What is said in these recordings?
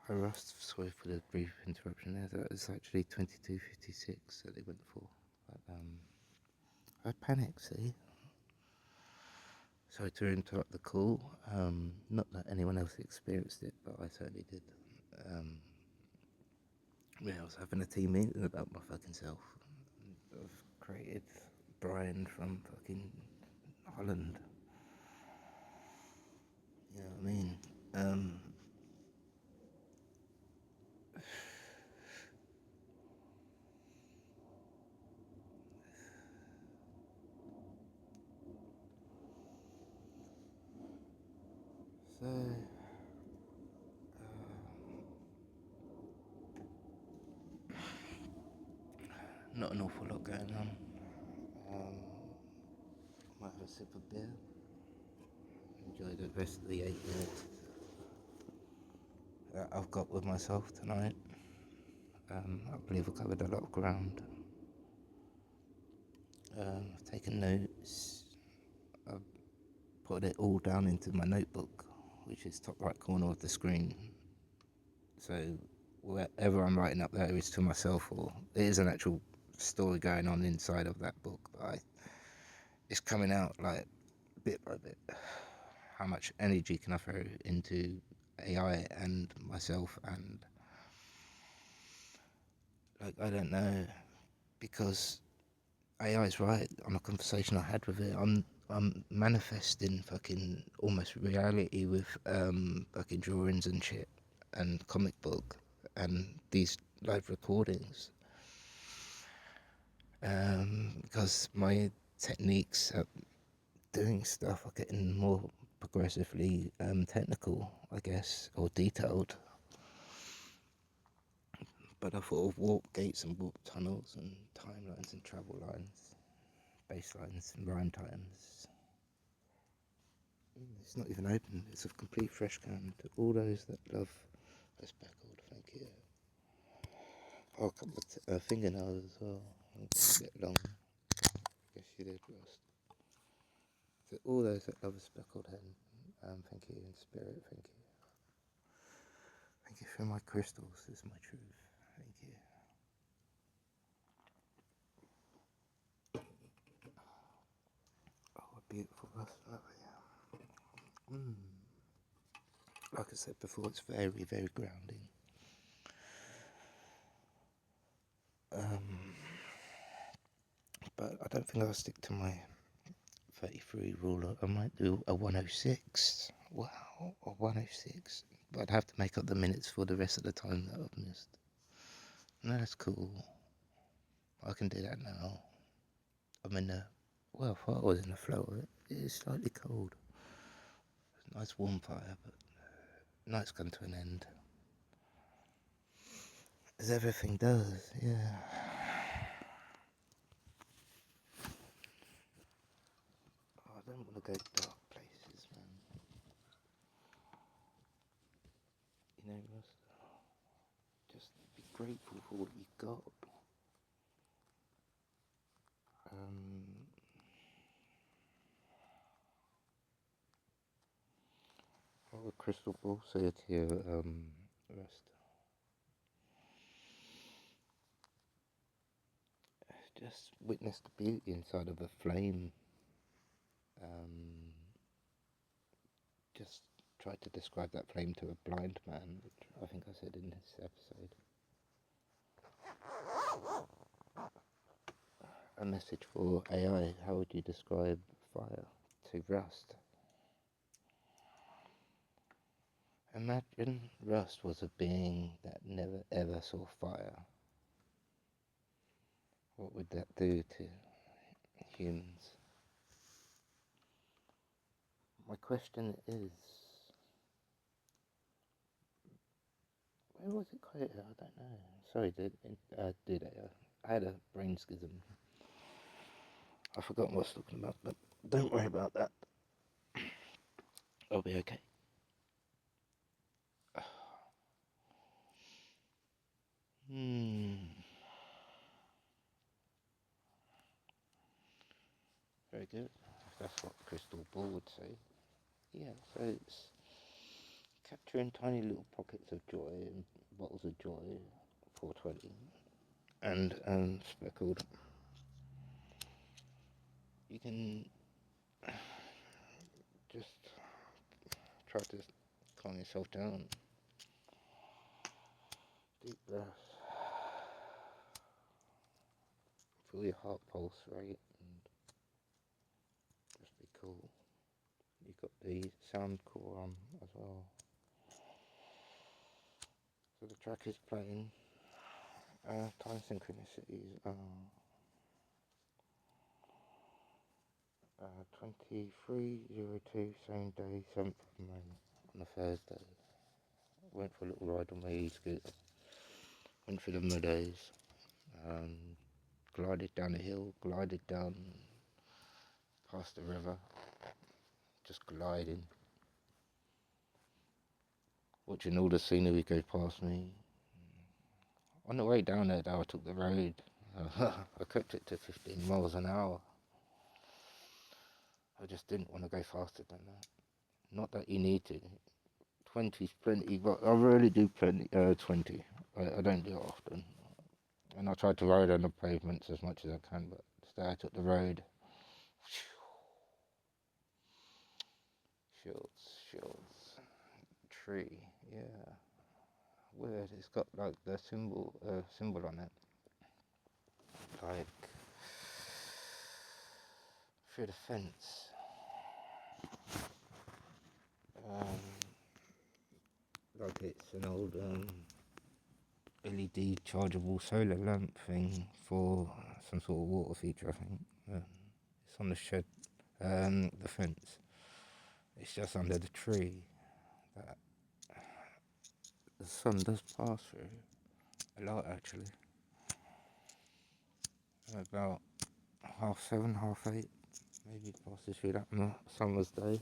I Rust, sorry for the brief interruption there. That was actually 22:56 that they went for. But, I panicked, see? Sorry to interrupt the call. Not that anyone else experienced it, but I certainly did. Um, yeah, I was having a team meeting about my fucking self. I've created Brian from fucking Holland. You know what I mean? So, not an awful lot going on. Um, might have a sip of beer. Enjoy the rest of the 8 minutes that I've got with myself tonight. I believe I covered a lot of ground. I've taken notes. I've put it all down into my notebook, which is top right corner of the screen. So wherever I'm writing up there is to myself, or there is an actual story going on inside of that book. But it's coming out like bit by bit. How much energy can I throw into AI and myself, and like I don't know, because AI is right on a conversation I had with it. I'm manifesting fucking almost reality with fucking drawings and shit and comic book and these live recordings. Because my techniques at doing stuff are getting more progressively technical, I guess, or detailed. But I thought of warp gates and warp tunnels and timelines and travel lines, baselines and rhyme times. It's not even open. It's a complete fresh can. To all those that love a speckled, thank you. Oh, a couple of fingernails as well. A bit long. Guess you did, Rust. To all those that love a speckled hen, thank you. In spirit, thank you. Thank you for my crystals. This is my truth. Thank you. Oh, a beautiful Rust. Oh, yeah. Like I said before, it's very, very grounding. Um, but I don't think I'll stick to my 33 rule. I might do a 106. Wow, a 106. But I'd have to make up the minutes for the rest of the time that I've missed. No, that's cool. I can do that now. I'm in the, well, I thought I was in the flow of it. It is slightly cold. It's a nice warm fire, but night's come to an end. As everything does, yeah. Oh, I don't want to go dark places, man. You know, just be grateful for what you've got. Um, what would Crystal Ball say to you, Rust? Just witness the beauty inside of a flame. Um, just try to describe that flame to a blind man, which I think I said in this episode. A message for AI. How would you describe fire to Rust? Imagine Rust was a being that never ever saw fire. What would that do to humans? My question is, where was it quoted? I don't know. Sorry, dude, I had a brain schism. I forgot what I was talking about, but don't worry about that. I'll be okay. Hmm. Very good. That's what Crystal Ball would say. Yeah, so it's capturing tiny little pockets of joy and bottles of joy, 420, and speckled. You can just try to calm yourself down. Deep breath. Feel your heart pulse rate and just be cool. You've got the sound core on as well. So the track is playing. Time synchronicities are 23:02, same day, 7th of May, on a Thursday. Went for a little ride on my e-scooter. Went through the meadows. Um, glided down the hill, glided down past the river. Just gliding. Watching all the scenery go past me. On the way down there, though, I took the road. I kept it to 15 miles an hour. I just didn't want to go faster than that. Not that you need to. 20's plenty, but I really do 20. I don't do it often. And I tried to ride on the pavements as much as I can, but today I took the road. Shields. Tree, yeah. Weird, it's got like the symbol on it. Like through the fence. Like it's an old LED chargeable solar lamp thing for some sort of water feature, I think. It's on the shed, the fence. It's just under the tree that the sun does pass through. A lot, actually. About 7:30, 8:30, maybe passes through that on a summer's day.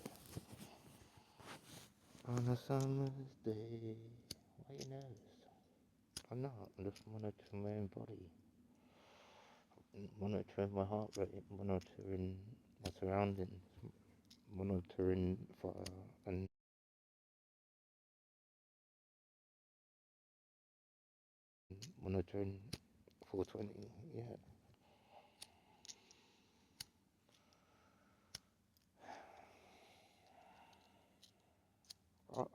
On a summer's day. Why you nose? I'm not. I'm just monitoring my own body. Monitoring my heart rate. Monitoring my surroundings. Monitoring fire and monitoring 420. Yeah.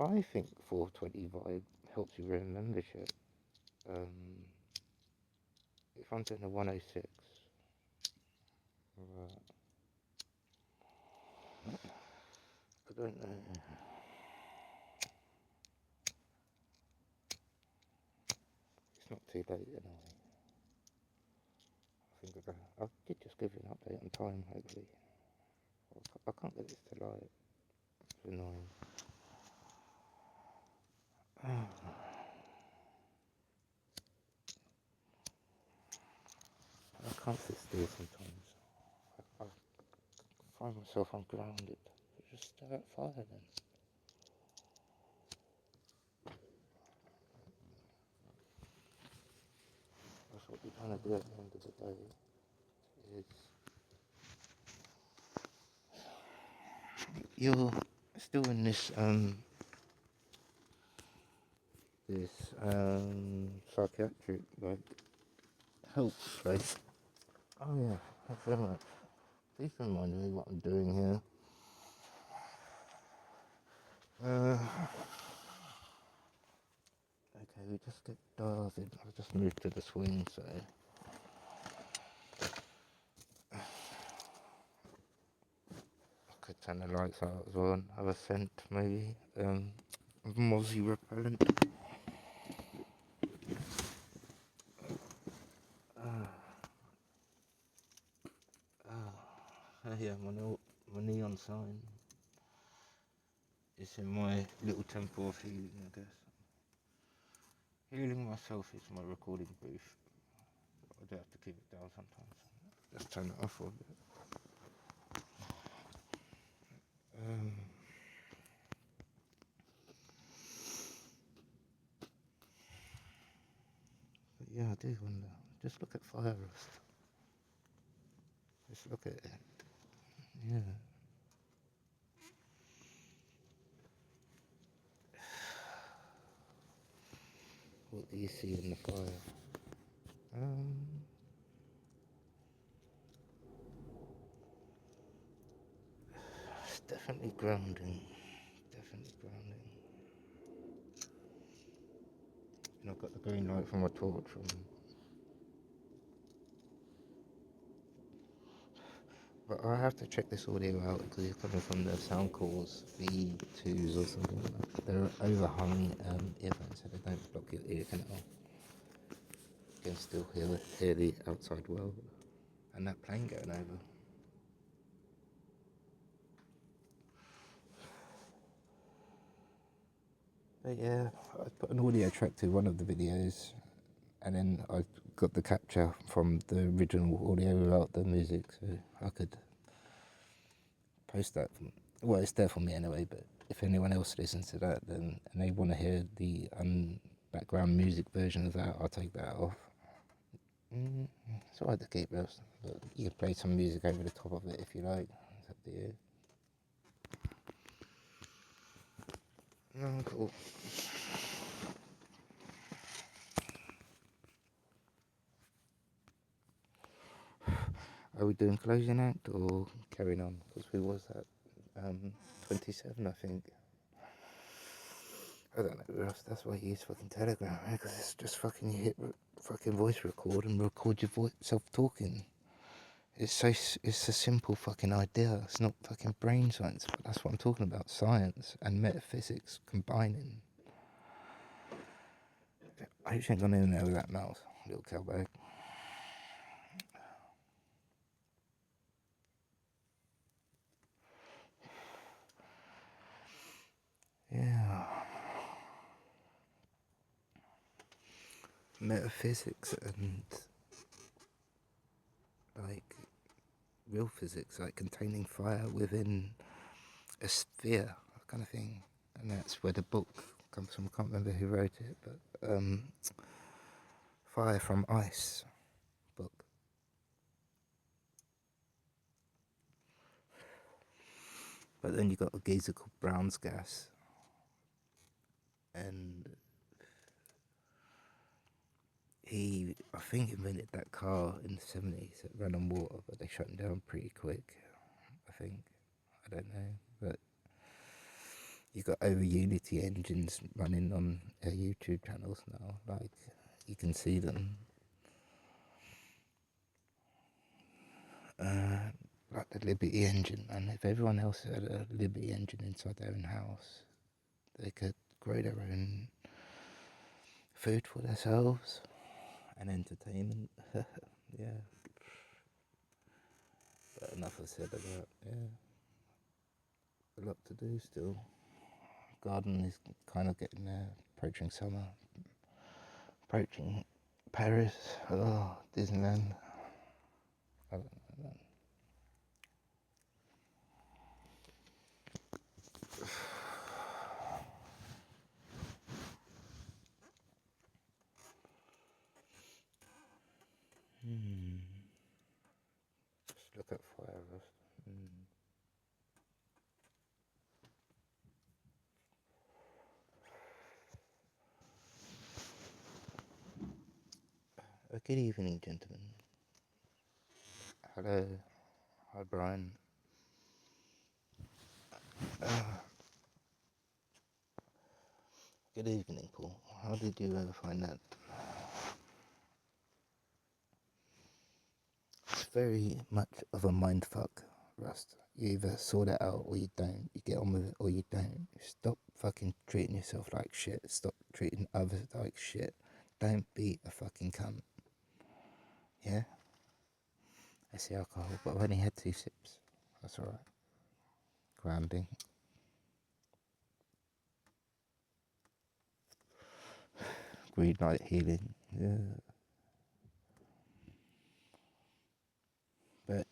I think 420 vibe helps you remember shit. If I'm doing a 106, I don't know. It's not too late anyway. I did just give you an update on time, hopefully. I can't get this to light. It's annoying. I can't sit still sometimes. I find myself ungrounded. Just stare at fire then. That's what you're trying to do at the end of the day. Is you're still in this psychiatric like help place. Oh yeah, thanks very much. Please remind me what I'm doing here. Okay, we just get dials in. I've just moved to the swing, so I could turn the lights out as well and have a scent maybe. Mozzie repellent. Yeah, my neon sign. It's in my little temple of healing, I guess. Healing myself is my recording booth. I do have to keep it down sometimes. Just turn it off for a bit. But yeah, I do wonder. Just look at fire rust. Just look at it. Yeah. What do you see in the fire? It's definitely grounding. Definitely grounding. And I've got the green light from my torch on. But I have to check this audio out because it's coming from the sound cores V2s or something like that. They're overhung earphones so they don't block your ear canal. You can still hear the outside world. And that plane going over. But yeah, I put an audio track to one of the videos, and then I got the capture from the original audio without the music, so I could post that. Well, it's there for me anyway, but if anyone else listens to that then and they want to hear the background music version of that, I'll take that off. It's alright to keep those, but you can play some music over the top of it if you like. It's up to you. Oh, cool. Are we doing closing act or carrying on? Because we was at 27, I think. I don't know, Ross, that's why you use fucking Telegram, right? Because it's just fucking, you hit fucking voice record and record your self talking. It's a simple fucking idea. It's not fucking brain science, but that's what I'm talking about. Science and metaphysics combining. I just ain't gone in there with that mouse, little cowbag. Yeah. Metaphysics and like real physics, like containing fire within a sphere, kind of thing. And that's where the book comes from. I can't remember who wrote it, but Fire from Ice book. But then you got a geezer called Brown's Gas, and he, I think, invented that car in the 70s that ran on water, but they shut him down pretty quick, I think. I don't know, but you got over Unity engines running on YouTube channels now, like, you can see them. Like the Liberty engine, and if everyone else had a Liberty engine inside their own house, they could grow their own food for themselves and entertainment. Yeah. But enough I said about, yeah. A lot to do still. Garden is kind of getting there, approaching summer, approaching Paris, oh, Disneyland. I don't know, man. Just look at fire rust. Good evening, gentlemen. Hello. Hi, Brian. Good evening, Paul. How did you ever find that? It's very much of a mind fuck, Rust. You either sort it out or you don't. You get on with it or you don't. Stop fucking treating yourself like shit. Stop treating others like shit. Don't be a fucking cunt. Yeah? I see alcohol, but I've only had 2 sips. That's alright. Grounding. Green light healing. Yeah. But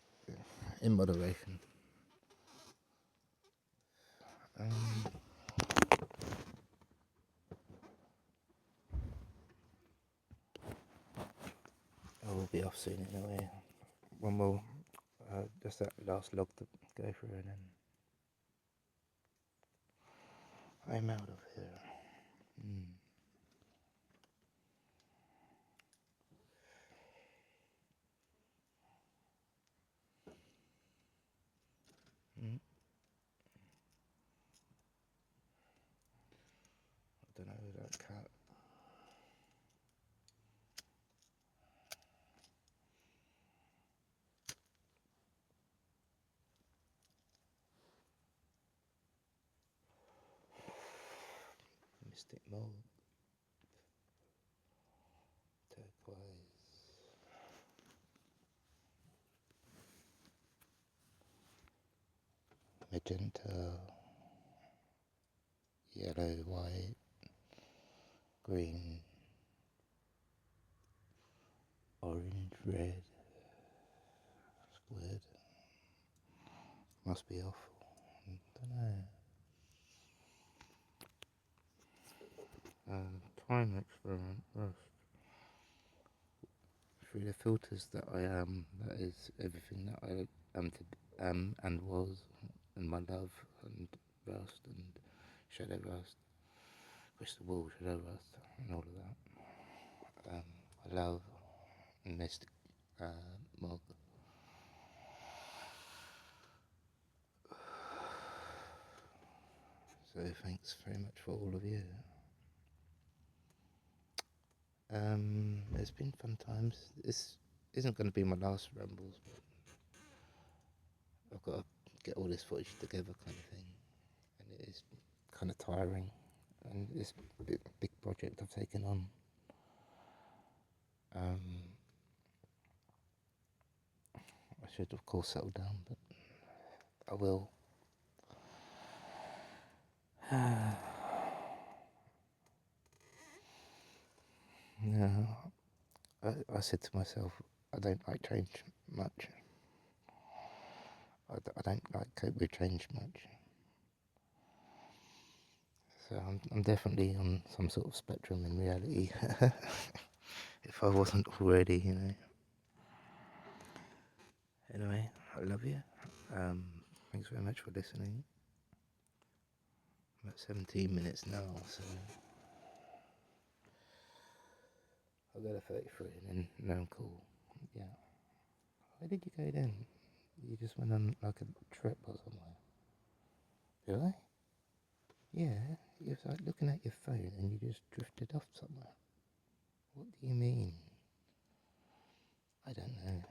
in moderation. I will be off soon anyway. One more, just that last log to go through, and then I'm out of here. Mystic Mold, Turquoise, Magenta, Yellow, White, Green, Orange, Red. It's weird. Must be awful. I don't know. Time experiment first. Through the filters that I am, that is everything that I am to and was, and my love and rust and shadow rust, crystal ball shadow rust, and all of that. I love Mystic Mog. So thanks very much for all of you. There's been fun times. This isn't going to be my last Rambles, but I've got to get all this footage together, kind of thing, and it is kind of tiring. And it's a big project I've taken on. I should, of course, settle down, but I will. No, I said to myself, I don't like change much. I don't like cope with change much. So I'm definitely on some sort of spectrum in reality. If I wasn't already, you know. Anyway, I love you. Thanks very much for listening. I'm at 17 minutes now, so I'll go to 33 and then I'm cool. Yeah. Where did you go then? You just went on like a trip or somewhere. Did I? Yeah. You was like looking at your phone and you just drifted off somewhere. What do you mean? I don't know.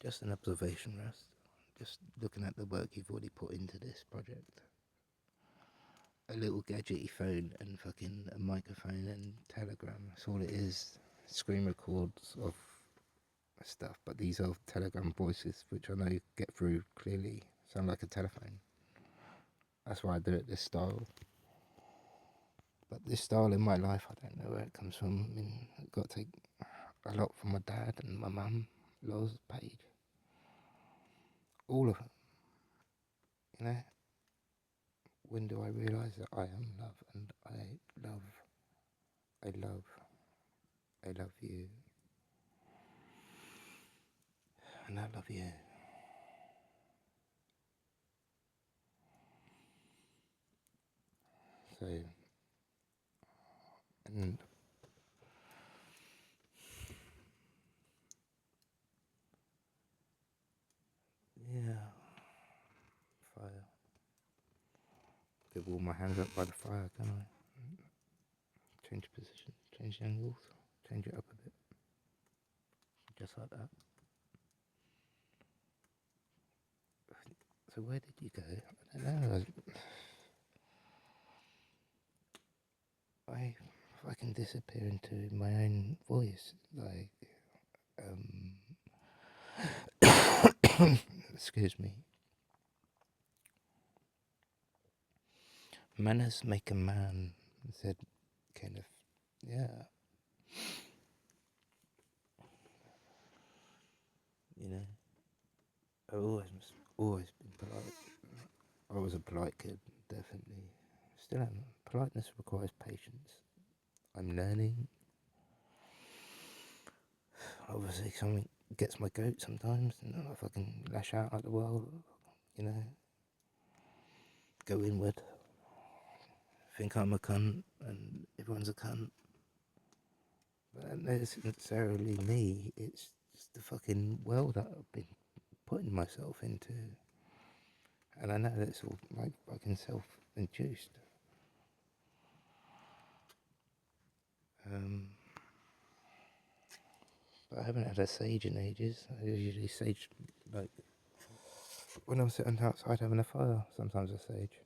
Just an observation, Rust. Just looking at the work you've already put into this project. A little gadgety phone and fucking a microphone and Telegram. That's all it is. Screen records of stuff, but these are Telegram voices, which I know get through clearly. Sound like a telephone. That's why I do it this style. But this style in my life, I don't know where it comes from. I mean, I've got to take a lot from my dad and my mum, Loz, Paige. All of them. You know? When do I realise that I am love and I love, I love, I love you. And I love you. So, and yeah, fire. Could warm my hands up by the fire, can I? Change position, change the angles, change it up a bit. Just like that. So where did you go? I don't know. I fucking disappear into my own voice, like, excuse me. Manners make a man, said Kenneth. Yeah. You know, I've always been polite. I was a polite kid, definitely. Still am. Politeness requires patience. I'm learning. Obviously, something gets my goat sometimes, and I fucking lash out at the world, you know. Go inward. Think I'm a cunt, and everyone's a cunt. But that isn't necessarily me, it's just the fucking world that I've been putting myself into. And I know that it's all like fucking self-induced. But I haven't had a sage in ages. I usually sage, like, when I'm sitting outside having a fire, sometimes I sage.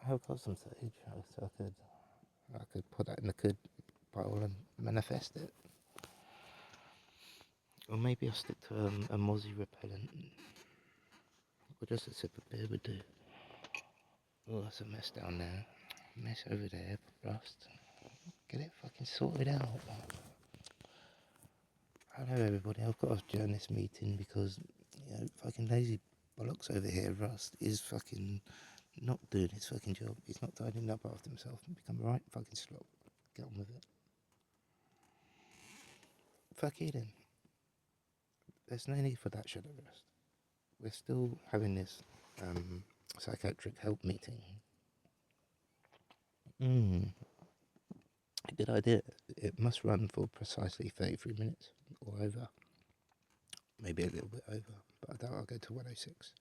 I have got some sage, so I could. I could put that in the could pile and manifest it. Or maybe I'll stick to a mozzie repellent. Or just a sip of beer would do. Oh, that's a mess down there. Mess over there, Rust. Get it fucking sorted out. Hello everybody, I've got to join this meeting because, fucking lazy bollocks over here, Rust, is fucking not doing his fucking job. He's not tidying up after himself and become a right fucking slop. Get on with it. Fuck it then. There's no need for that shadow, Rust. We're still having this psychiatric help meeting. Good idea. It must run for precisely 33 minutes or over. Maybe a little bit over, but I doubt I'll go to 106.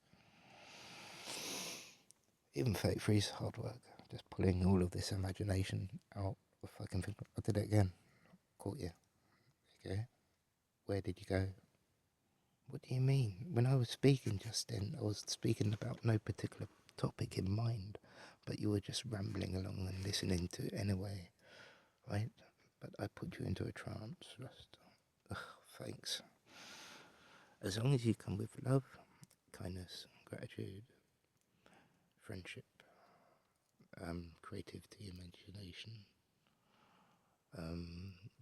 Even 33 is hard work. Just pulling all of this imagination out of fucking thing. I did it again. Caught you. Okay. Where did you go? What do you mean? When I was speaking just then, I was speaking about no particular topic in mind, but you were just rambling along and listening to it anyway, right? But I put you into a trance, Rust. Ugh, thanks. As long as you come with love, kindness, gratitude, friendship, creativity, imagination,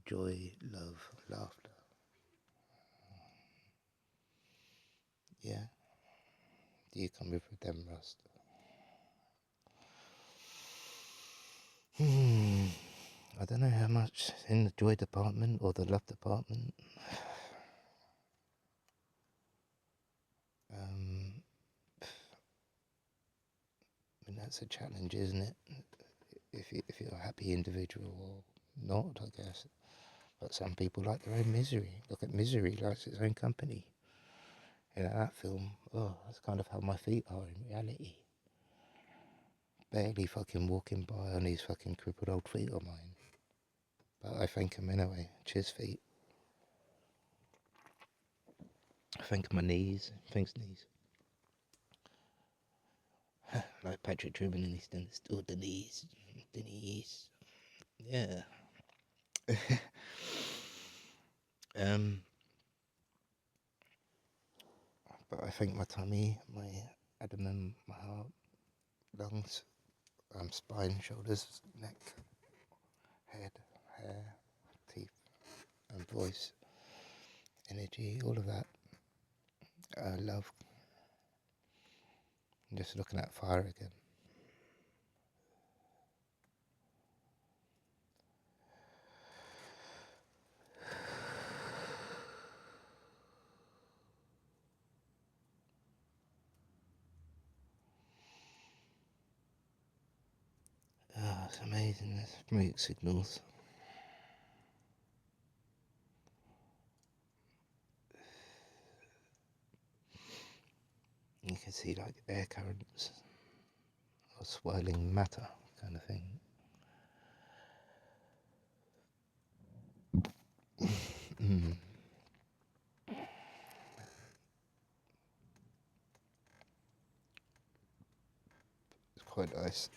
joy, love, laughter. Yeah? Do you come with them, Rust? I don't know how much in the joy department or the love department. I mean, that's a challenge, isn't it? If you're a happy individual or not, I guess. But some people like their own misery. Look at Misery, likes its own company. That film, that's kind of how my feet are in reality. Barely fucking walking by on these fucking crippled old feet of mine. But I thank him anyway. Cheers, feet. I thank my knees. Thanks, knees. Like Patrick Truman in EastEnders. Oh, the knees. The knees. Yeah. But I thank my tummy, my abdomen, my heart, lungs, spine, shoulders, neck, head, hair, teeth, and voice, energy, all of that. Love. I'm just looking at fire again. Oh, it's amazing. There's smoke signals. You can see like air currents or swirling matter kind of thing. It's quite nice.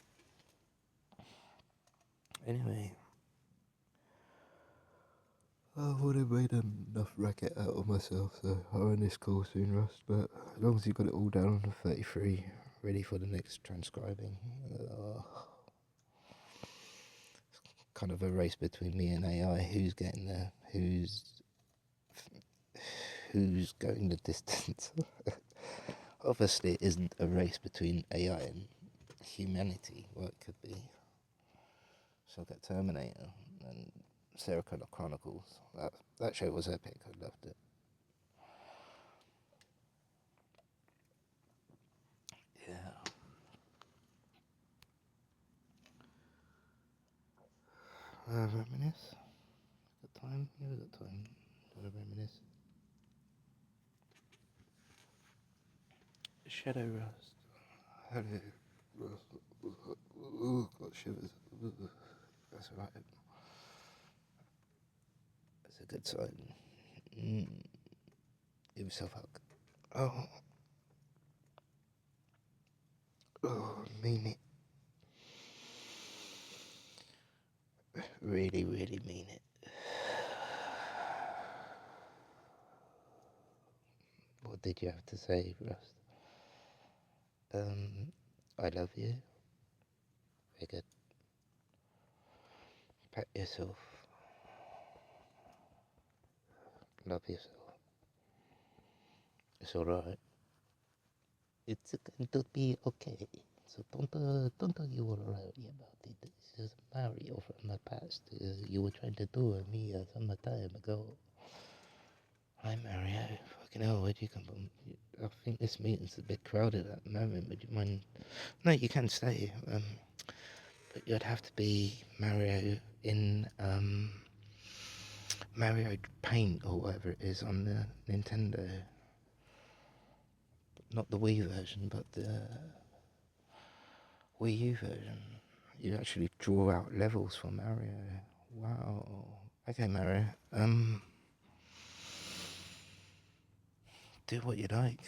Anyway, I would have made enough racket out of myself, so I'll end this call soon, Rust. But as long as you got it all down on 33, ready for the next transcribing. Kind of a race between me and AI. Who's getting there? Who's going the distance? Obviously, it isn't a race between AI and humanity. Well, it could be. So I've got Terminator and Sarah Connor Chronicles. That show was epic. I loved it. Yeah. Reminisce. Got time? Yeah, we got time. Do you want to reminisce? Shadow Rust. Hello, Rust. Ooh, got shivers. Ooh, that's alright. That's a good sign. Give yourself a hug. Oh, mean it. really, really mean it. What did you have to say, Rust? I love you. Very good. Pat yourself. Love yourself. It's alright. It's going to be okay. So don't you worry about it. This is Mario from the past. You were trying to do me some time ago. Hi Mario. Fucking hell, where'd you come from? I think this meeting's a bit crowded at the moment. Would you mind? No, you can stay. But you'd have to be Mario in Mario Paint or whatever it is on the Nintendo. Not the Wii version, but the Wii U version. You actually draw out levels for Mario. Wow. Okay, Mario. Do what you like.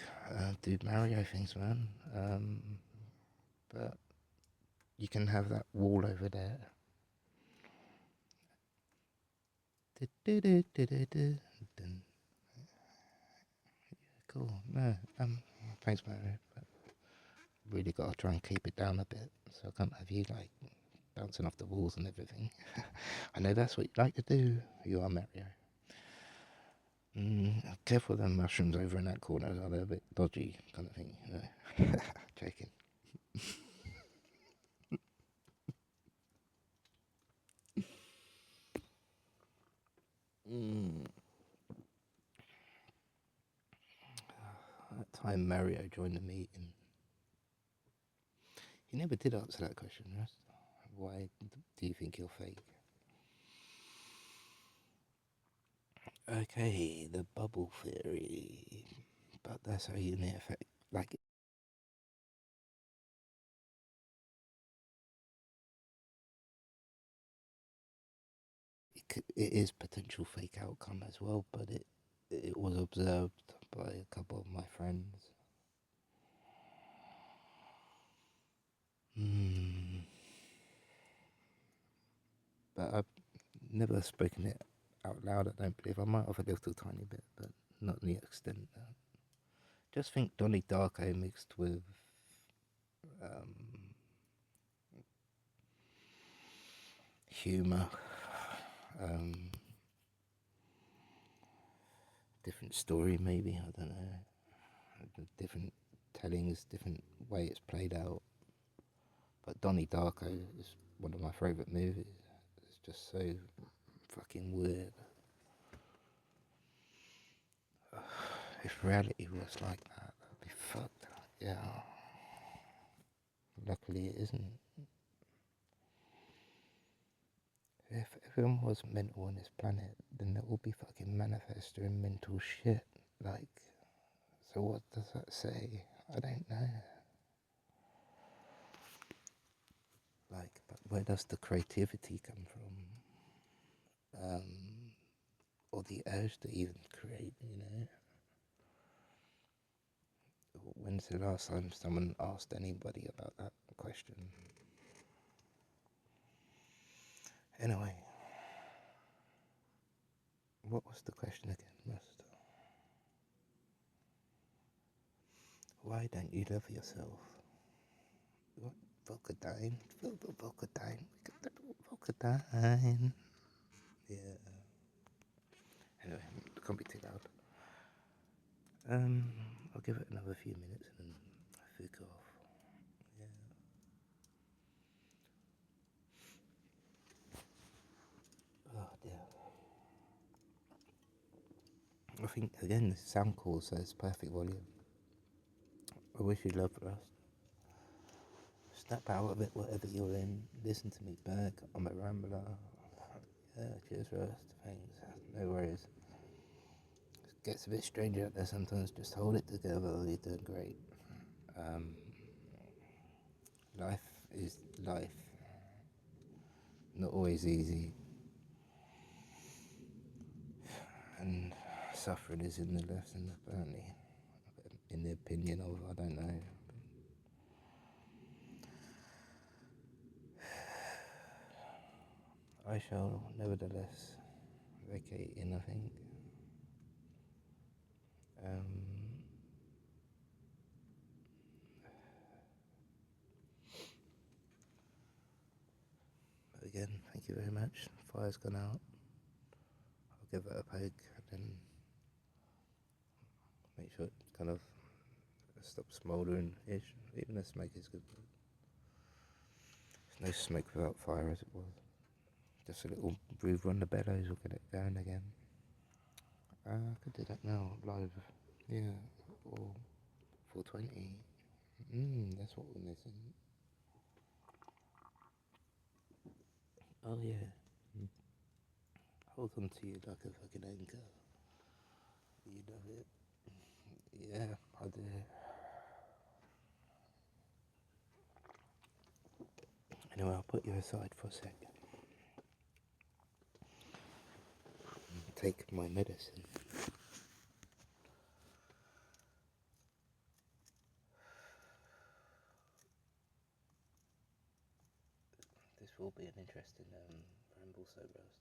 Do Mario things, man. But you can have that wall over there. Cool. No. Thanks, Mario. But really got to try and keep it down a bit, so I can't have you like bouncing off the walls and everything. I know that's what you like to do. You are Mario. Careful of them mushrooms over in that corner. They're a bit dodgy, kind of thing. Joking. That time Mario joined the meeting. He never did answer that question, Russ. Why do you think you're fake? Okay, the bubble theory. But that's how you need effect. Like, it is potential fake outcome as well, but it was observed by a couple of my friends. But I've never spoken it out loud, I don't believe. I might have a little tiny bit, but not to the extent that. Just think Donnie Darko mixed with humour, different story maybe, I don't know. Different tellings, different way it's played out. But Donnie Darko is one of my favourite movies. It's just so fucking weird. If reality was like that, that'd be fucked. Yeah. Luckily it isn't. If everyone was mental on this planet, then they'll all be fucking manifesting mental shit. Like, so what does that say? I don't know. Like, but where does the creativity come from? Or the urge to even create, you know? When's the last time someone asked anybody about that question? Anyway, what was the question again, Rust? Why don't you love yourself? What? Volcadine? Volcadine? Volcadine? Yeah. Anyway, it can't be too loud. I'll give it another few minutes and then fuck off. Yeah. Oh dear. I think again the sound call says perfect volume. I wish you loved Rust. Snap out of it, whatever you're in. Listen to me back. I'm a rambler. Yeah, cheers, Rust. Thanks. No worries. It gets a bit strange out there sometimes. Just hold it together. You're doing great. Um, life is life. Not always easy. And suffering is in the left and apparently, in the opinion of, I don't know. I shall nevertheless vacate in, I think. But again, thank you very much. Fire's gone out. I'll give it a poke and then make sure it kind of stops smouldering-ish. Even the smoke is good. There's no smoke without fire as it was. Just a little breather on the bellows will get it going again. I could do that now, live. Yeah, or 420. That's what we're missing. Oh yeah. Hold on to you like a fucking anchor. You know it. Yeah, I do. Anyway, I'll put you aside for a sec. Take my medicine. This will be an interesting ramble so roast.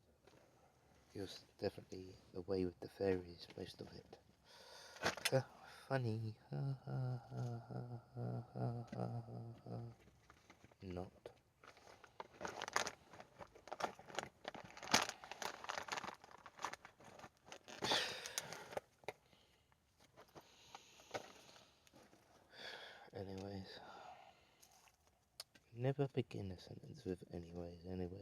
It was definitely away with the fairies, most of it. Funny. Not. Anyways. Never begin a sentence with anyways.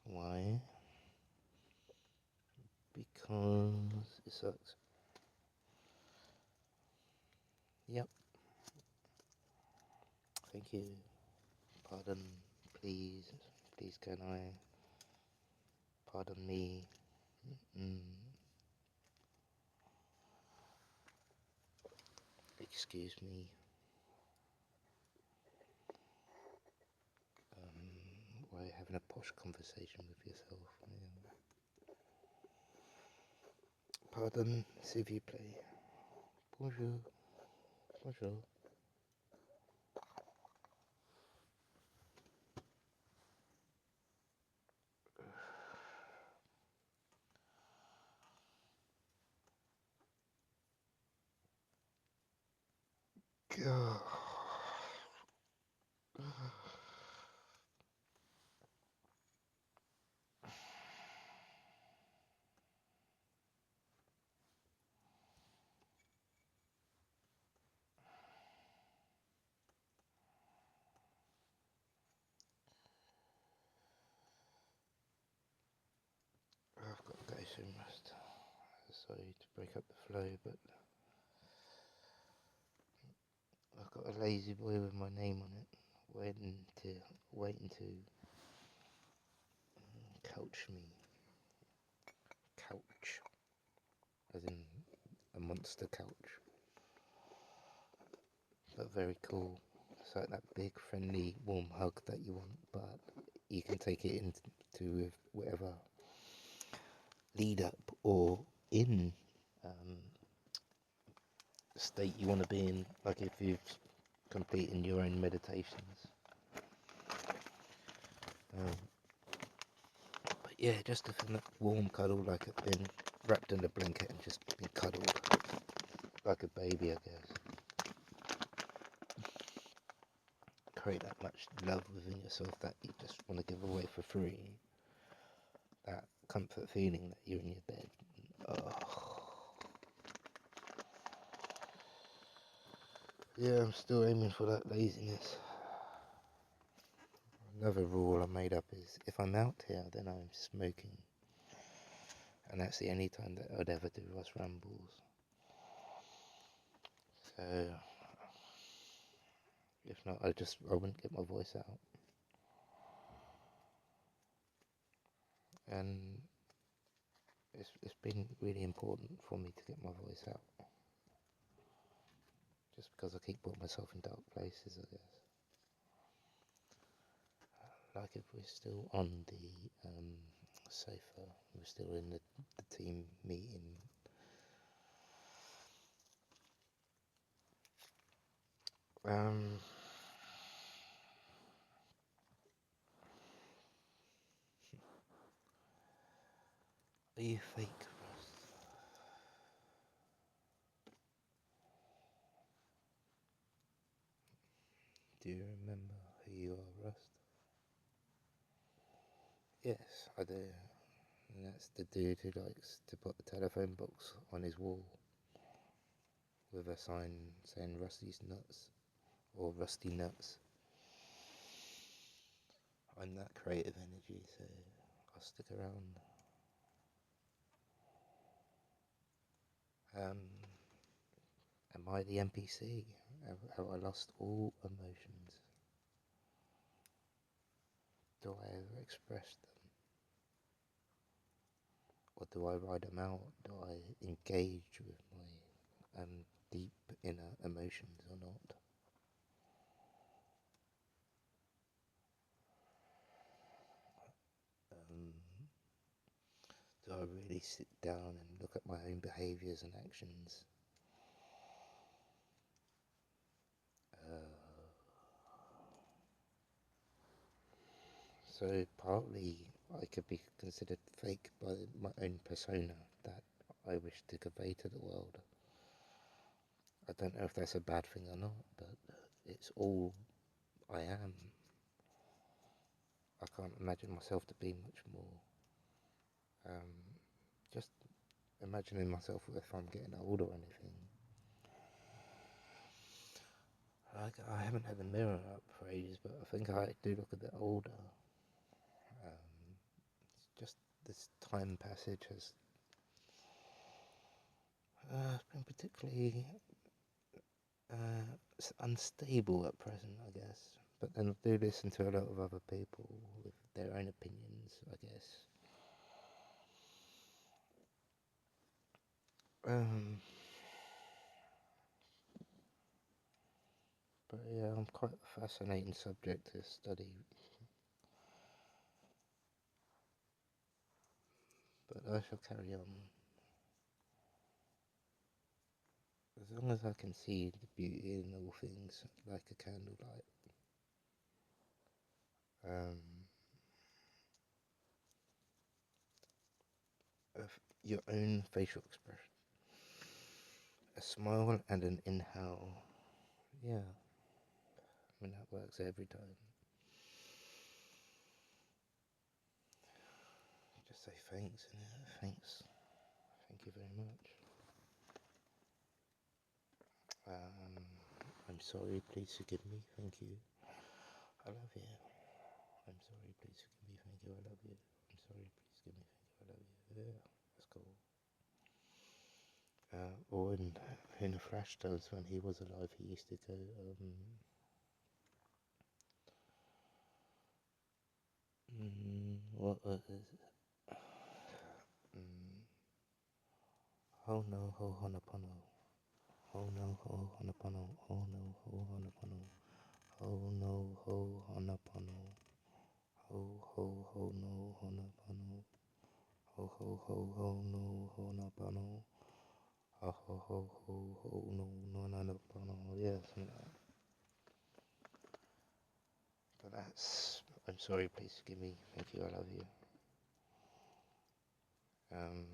Why? Because it sucks. Yep. Thank you. Pardon, please. Please can I? Pardon me. Excuse me. Why having a posh conversation with yourself? Yeah. Pardon, s'il vous plaît. Bonjour. Bonjour. God. I've got to go soon, Rust. Sorry to break up the flow, but I've got a lazy boy with my name on it, waiting to couch me. Couch, as in a monster couch, but very cool. It's like that big, friendly, warm hug that you want, but you can take it into with whatever lead up or in state you want to be in, like if you've completed your own meditations. But yeah, just to feel that warm cuddle, like I've been wrapped in a blanket and just been cuddled like a baby, I guess. Create that much love within yourself that you just want to give away for free. That comfort feeling that you're in your bed. Oh. Yeah, I'm still aiming for that laziness. Another rule I made up is if I'm out here, then I'm smoking. And that's the only time that I'd ever do Russ Rambles. So, if not, I wouldn't get my voice out. And it's been really important for me to get my voice out. Just because I keep putting myself in dark places, I guess. Like if we're still on the sofa, we're still in the team meeting. Are you fake, Rust? Do you remember who you are, Rust? Yes, I do. And that's the dude who likes to put the telephone box on his wall with a sign saying Rusty's nuts or Rusty nuts. I'm that creative energy, so I'll stick around. Am I the NPC? Have I lost all emotions? Do I ever express them? Or do I ride them out? Do I engage with my deep inner emotions or not? Um, do I really sit down and look at my own behaviours and actions? Uh, so partly I could be considered fake by my own persona that I wish to convey to the world. I don't know if that's a bad thing or not, but it's all I am. I can't imagine myself to be much more. Just imagining myself if I'm getting old or anything. I haven't had the mirror up for ages, but I think I do look a bit older. It's just this time passage has been particularly unstable at present, I guess. But then I do listen to a lot of other people with their own opinions, I guess. But yeah, I'm quite a fascinating subject to study. But I shall carry on. As long as I can see the beauty in all things, like a candlelight. Um, of your own facial expression. A smile and an inhale. Yeah, I mean that works every time. Just say thanks, innit? Thanks. Thank you very much. Um, I'm sorry, please forgive me. Thank you. I love you. I'm sorry, please forgive me. Thank you. I love you. I'm sorry, please forgive me. Thank you. I love you. Yeah, that's cool. Or in Flash times when he was alive, he used to go, what was it? Mm, oh no, ho honopono. Oh no, ho honopono. Oh no, ho honopono. Oh no, ho honopono. Ho ho ho no honopono. Ho ho ho ho no honopono. Ho ho ho ho ho no honopono. Yeah, something like that. But that's. I'm sorry, please forgive me. Thank you, I love you. Um,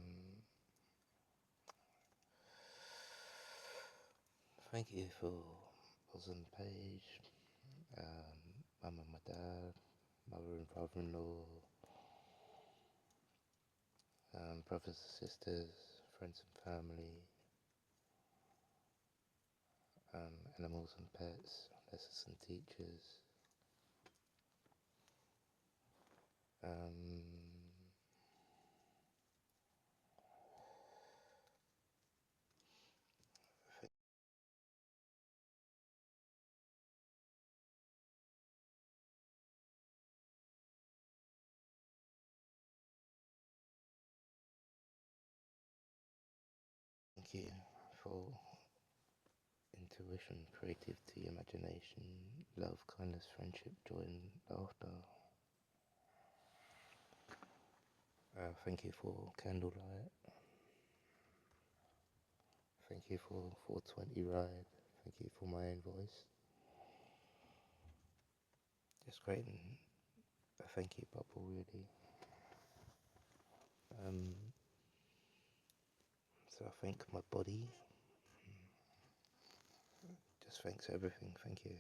Thank you for Oz and Paige, Mum and my dad, mother and father-in-law, brothers and sisters, friends and family, animals and pets, lessons and teachers. Um, Thank you for intuition, creativity, imagination, love, kindness, friendship, joy, and laughter. Thank you for candlelight. Thank you for 420 ride. Thank you for my own voice. Just great and a thank you bubble, really. So I thank my body. Just thanks everything. Thank you.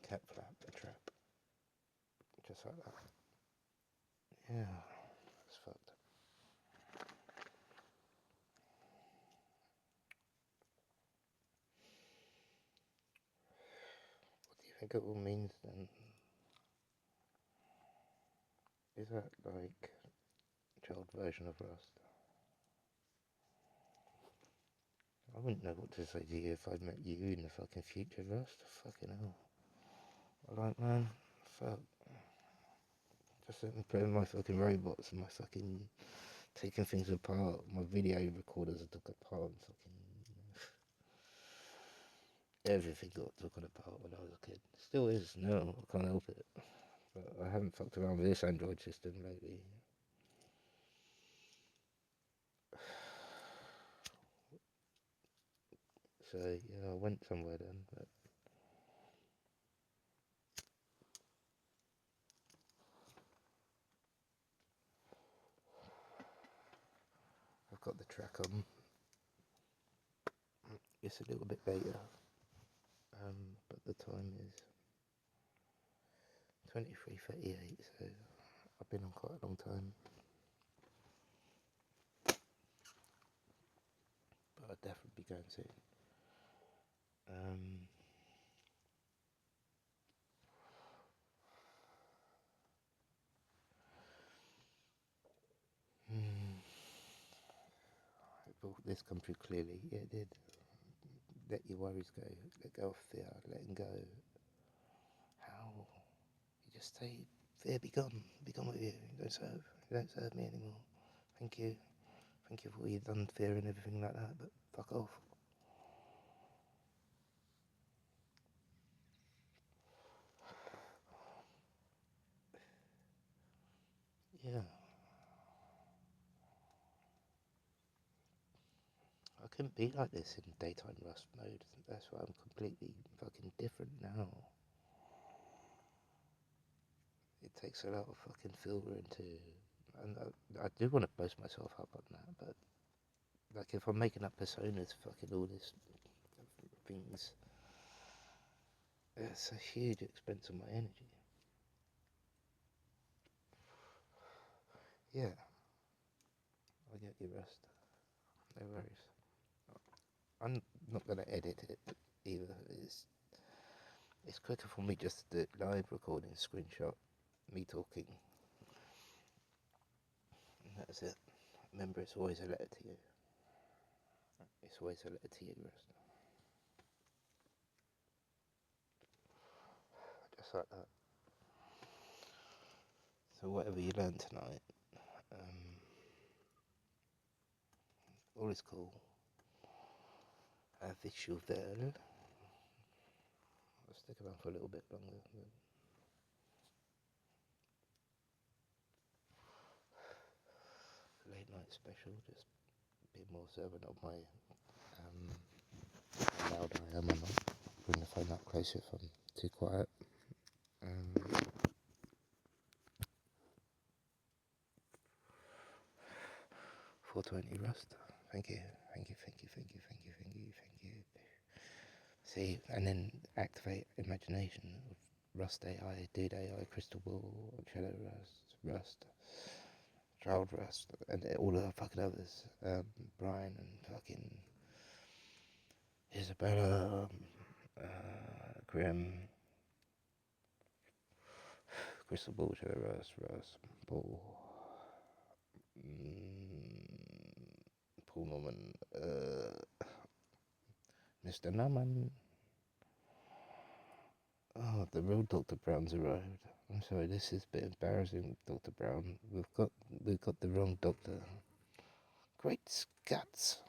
Cat flap, a trap. Just like that. Yeah, it's fucked. What do you think it all means then? Is that like child version of Rust? I wouldn't know what to say to you if I'd met you in the fucking future, Rust. Fucking hell. Like, man, fuck. Just sitting playing my fucking robots and my fucking taking things apart. My video recorders I took apart and fucking everything got taken apart when I was a kid. Still is now, I can't help it. But I haven't fucked around with this Android system lately. So yeah, I went somewhere then, but I've got the track on. It's a little bit later, but the time is 23:38, so I've been on quite a long time. But I'll definitely be going soon. This come through clearly. Yeah, it did. Let your worries go. Let go of fear. Letting go. How? You just say, fear, be gone. Be gone with you. You don't serve me anymore. Thank you. Thank you for what you've done, fear and everything like that, but fuck off. Yeah. I couldn't be like this in daytime Rust mode. That's why I'm completely fucking different now. It takes a lot of fucking filter into, and I do want to boast myself up on that, but like if I'm making up personas, fucking all this things, it's a huge expense on my energy. Yeah, I get your Rust. No worries. I'm not gonna edit it either. It's quicker for me just to do it live recording, screenshot, me talking. And that's it. Remember, it's always a letter to you. It's always a letter to you, Rust. Just like that. So whatever you learn tonight, all is cool. Visual there. I'll stick around for a little bit longer. Late night special, just be more observant of my how loud I am or not. Bring the phone up closer if I'm too quiet. 420 Rust. Thank you, thank you, thank you, thank you, thank you, thank you, thank you. See, and then activate imagination with Rust AI, Dude AI, Crystal Ball, Cello Rust, Child Rust, and all the fucking others. Brian and fucking Isabella, Grim, Crystal Ball, Cello Rust, Paul, Paul Norman, Mr. Naman. Oh, the real Dr. Brown's arrived. I'm sorry, this is a bit embarrassing, Dr. Brown. We've got the wrong doctor. Great Scots.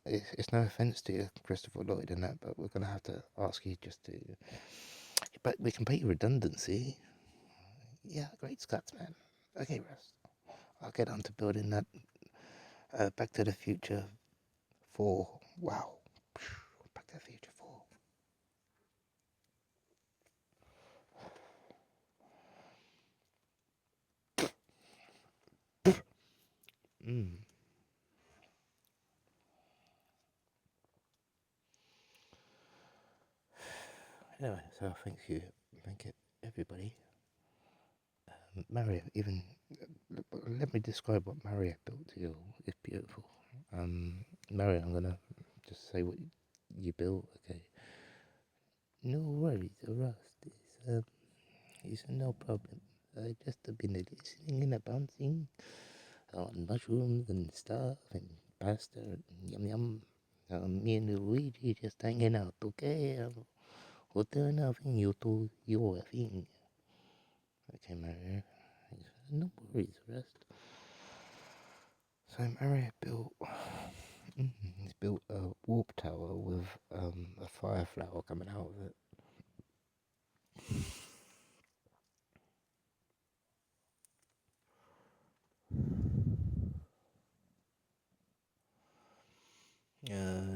It's no offence to you, Christopher Lloyd, and that, but we're going to have to ask you just to. But we can pay you redundancy. Yeah, great Scots, man. Okay, Russ. I'll get on to building that Back to the Future 4. Wow. Back to the Future 4. Anyway, so thank you, everybody. Mario, even let me describe what Mario built to you. It's beautiful. Mario, I'm gonna just say what you built. Okay, no worries, Rust. It's no problem. I just have been listening and bouncing on mushrooms and stuff and pasta and yum yum. Me and Luigi just hanging out, okay? What the nothing you do your thing. Okay, Mario. No worries, Rust. So Mario built he's built a warp tower with a fire flower coming out of it.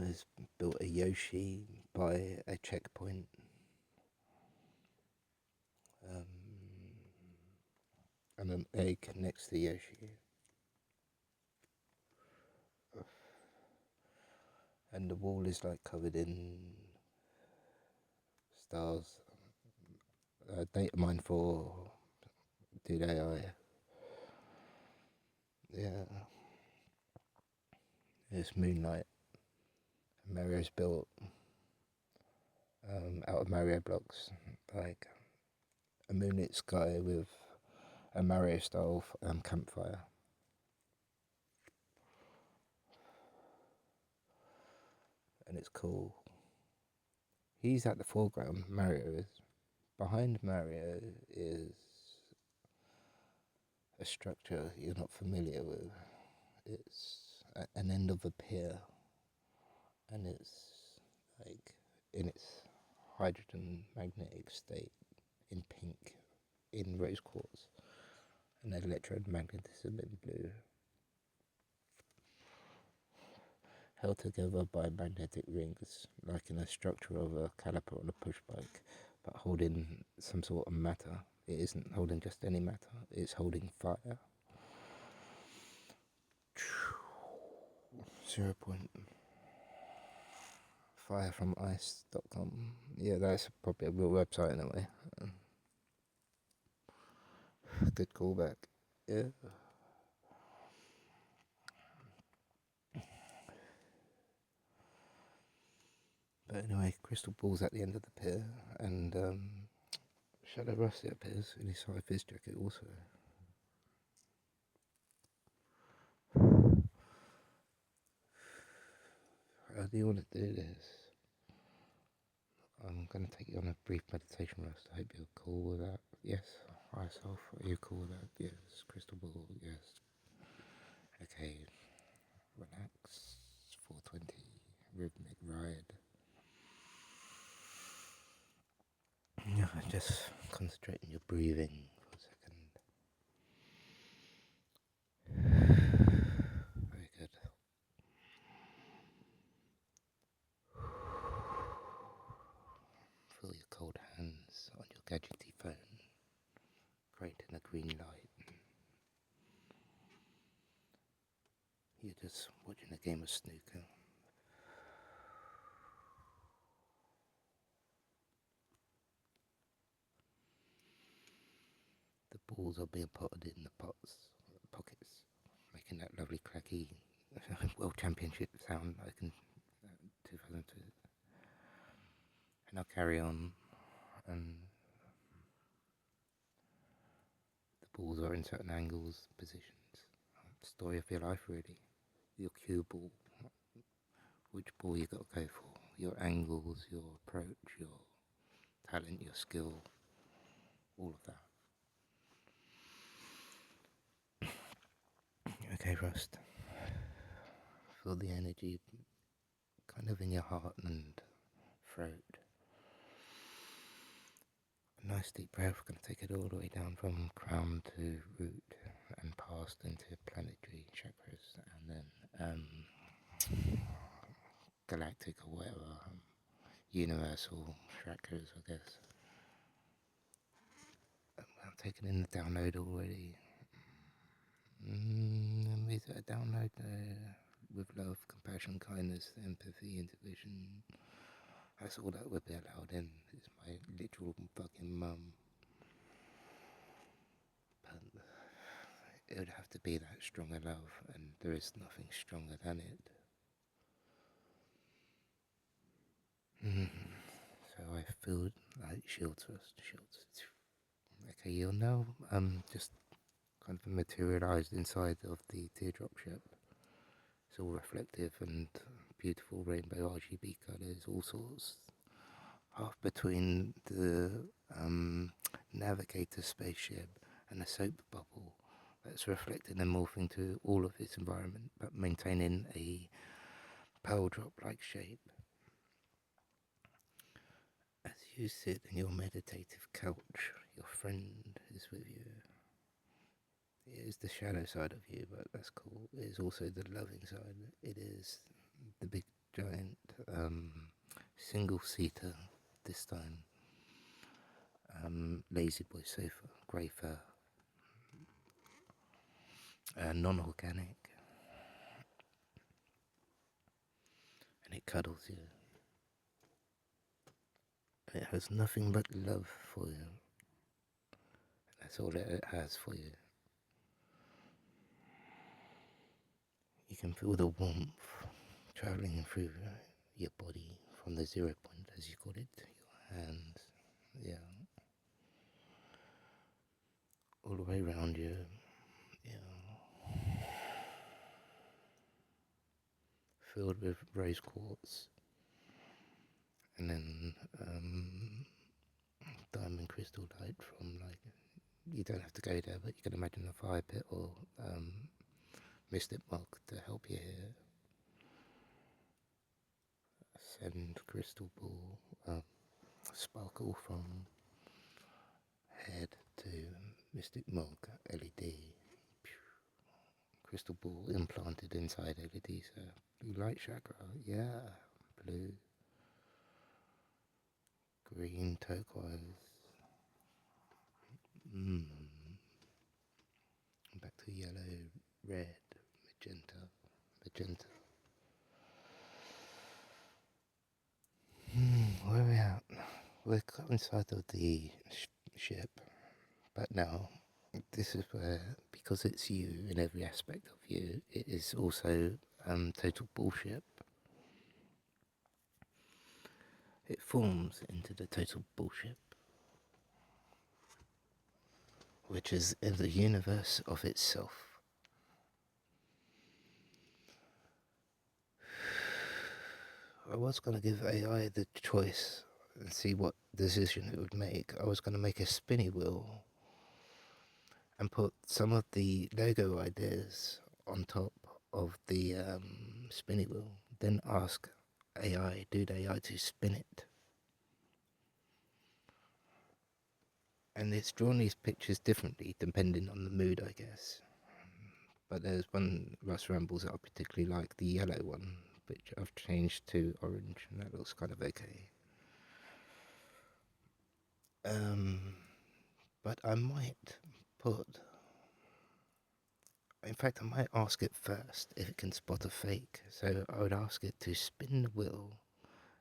He's built a Yoshi by a checkpoint. Um, and an egg next to Yoshi. And the wall is like covered in stars. Data mine for Dude AI. Yeah, it's Moonlight. Mario's built out of Mario blocks, like a moonlit sky with a Mario style campfire. And it's cool. He's at the foreground, Mario is. Behind Mario is a structure you're not familiar with. It's an end of a pier, and it's like in its hydrogen magnetic state in pink, in rose quartz, and electromagnetism in blue, held together by magnetic rings, like in a structure of a caliper on a push bike, but holding some sort of matter. It isn't holding just any matter, it's holding fire. 0. Firefromice.com. Yeah, that's probably a real website in a way. Good callback. Yeah. But anyway, Crystal Ball's at the end of the pier, and Shadow Rusty appears in his high vis jacket also. How do you want to do this? I'm going to take you on a brief meditation rest. I hope you're cool with that. Yes, hi self, are you cool with that? Yes, Crystal Ball, yes. Okay, relax. 420, rhythmic ride. Yeah, just concentrate on your breathing for a second. Very good. Feel your cold hands on your gadgety phone, creating a green light. You're just watching a game of snooker. The balls are being potted in the pockets, making that lovely cracky World Championship sound like in 2002. And I'll carry on, and the balls are in certain angles, positions. Story of your life, really. Your cue ball. Which ball you got to go for? Your angles, your approach, your talent, your skill, all of that. Okay, Rust. Feel the energy kind of in your heart and throat. A nice deep breath. We're going to take it all the way down from crown to root and past into planetary chakras, and then galactic or whatever, universal chakras, I guess. I'm taking in the download already. Is it a download with love, compassion, kindness, empathy, intuition, That's all that would be allowed in, is my literal fucking mum. But it would have to be that strong a love, and there is nothing stronger than it. So I feel like shields first, shields. Okay, you'll now just kind of materialised inside of the teardrop ship. It's all reflective and beautiful rainbow RGB colours, all sorts. Half between the navigator spaceship and a soap bubble that's reflecting and morphing to all of its environment, but maintaining a pearl drop like shape. As you sit in your meditative couch, your friend is with you. It is the shadow side of you, but that's cool. It is also the loving side. It is the big giant single-seater this time. Lazy boy sofa, grey fur, non-organic, and it cuddles you. And it has nothing but love for you. That's all it has for you. You can feel the warmth travelling through your body from the 0 point, as you call it, your hands, yeah, all the way around you, yeah, filled with rose quartz, and then diamond crystal light from, like, you don't have to go there, but you can imagine a fire pit or mystic mug to help you here. Send crystal ball, sparkle from head to mystic mug, LED, crystal ball implanted inside LED, so blue light chakra, yeah, blue, green, turquoise, back to yellow, red, magenta. Where are we at? We're inside of the ship, but now this is where, because it's you in every aspect of you, it is also total bullshit. It forms into the total bullshit, which is in the universe of itself. I was going to give AI the choice and see what decision it would make. I was going to make a spinny wheel and put some of the logo ideas on top of the spinny wheel, then ask AI, do the AI to spin it. And it's drawn these pictures differently depending on the mood, I guess. But there's one Rambles that I particularly like, the yellow one, which I've changed to orange, and that looks kind of okay. But I might put, in fact, I might ask it first if it can spot a fake. So I would ask it to spin the wheel,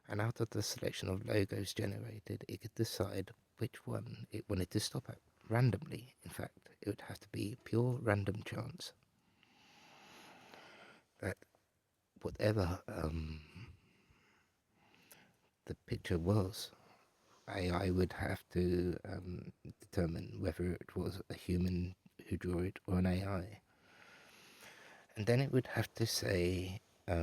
and out of the selection of logos generated, it could decide which one it wanted to stop at randomly. In fact, it would have to be pure random chance that whatever the picture was, AI would have to determine whether it was a human who drew it or an AI. And then it would have to say, I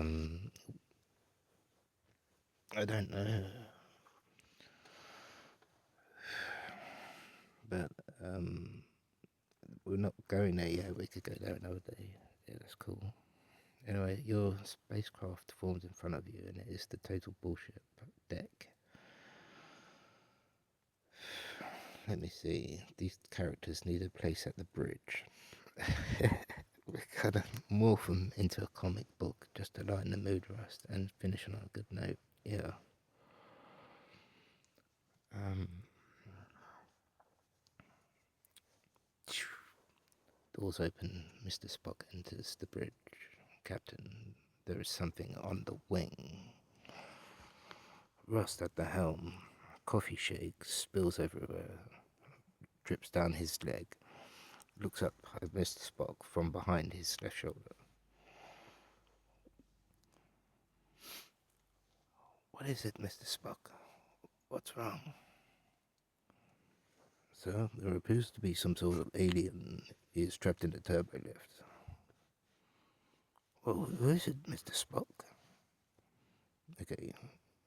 don't know, but we're not going there yet. We could go there another day. Yeah, that's cool. Anyway, your spacecraft forms in front of you, and it is the total bullshit deck. Let me see. These characters need a place at the bridge. We gotta morph them into a comic book just to lighten the mood, Rust, and finish on a good note. Yeah. Doors open. Mr. Spock enters the bridge. Captain, there is something on the wing. Rust at the helm. Coffee shakes, spills everywhere, drips down his leg. Looks up at Mr. Spock from behind his left shoulder. What is it, Mr. Spock? What's wrong? Sir, there appears to be some sort of alien. He is trapped in the turbo lift. Well, who is it, Mr. Spock? Okay,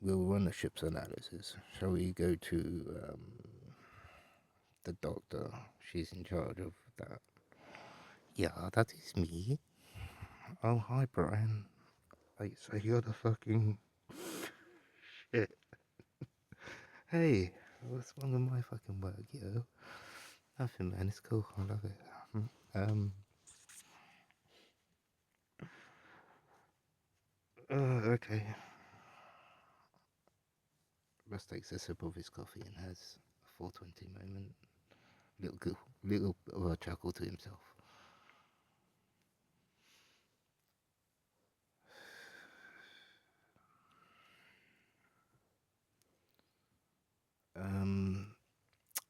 we'll run the ship's analysis. Shall we go to the doctor? She's in charge of that. Yeah, that is me. Oh, hi, Brian. Wait, so you're the fucking shit. Hey, what's wrong with my fucking work, yo? Nothing, man. It's cool. I love it. Um. Okay. Russ takes a sip of his coffee and has a 420 moment. Little of a chuckle to himself.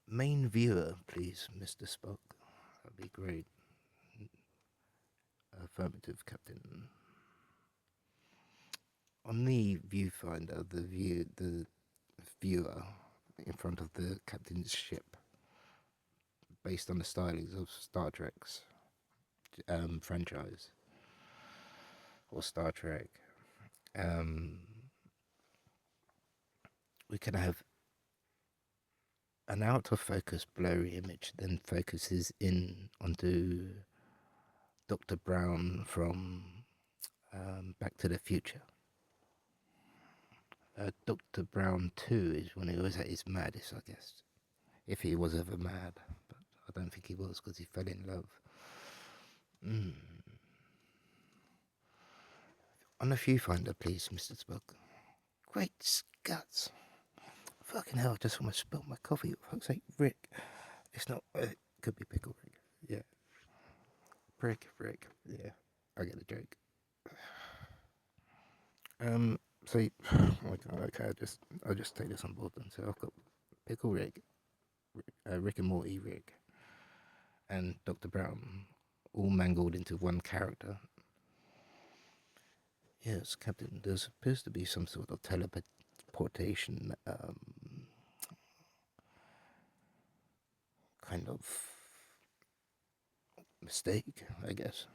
Main viewer, please, Mr. Spock. That'd be great. Affirmative, Captain. On the viewfinder, the viewer in front of the captain's ship, based on the stylings of Star Trek's franchise or Star Trek, we can have an out of focus blurry image, then focuses in onto Dr. Brown from Back to the Future. Dr. Brown 2 is when he was at his maddest, I guess. If he was ever mad. But I don't think he was because he fell in love. On the viewfinder, please, Mr. Spock. Great Scots. Fucking hell, I just almost spilled my coffee. For fuck's sake, Rick. It's not. It could be Pickle Rick. Yeah. Rick. Yeah. I get the joke. So, okay, I'll just take this on board then. So I've got Pickle Rick, Rick and Morty Rick, and Dr. Brown, all mangled into one character. Yes, Captain, there appears to be some sort of teleportation kind of mistake, I guess.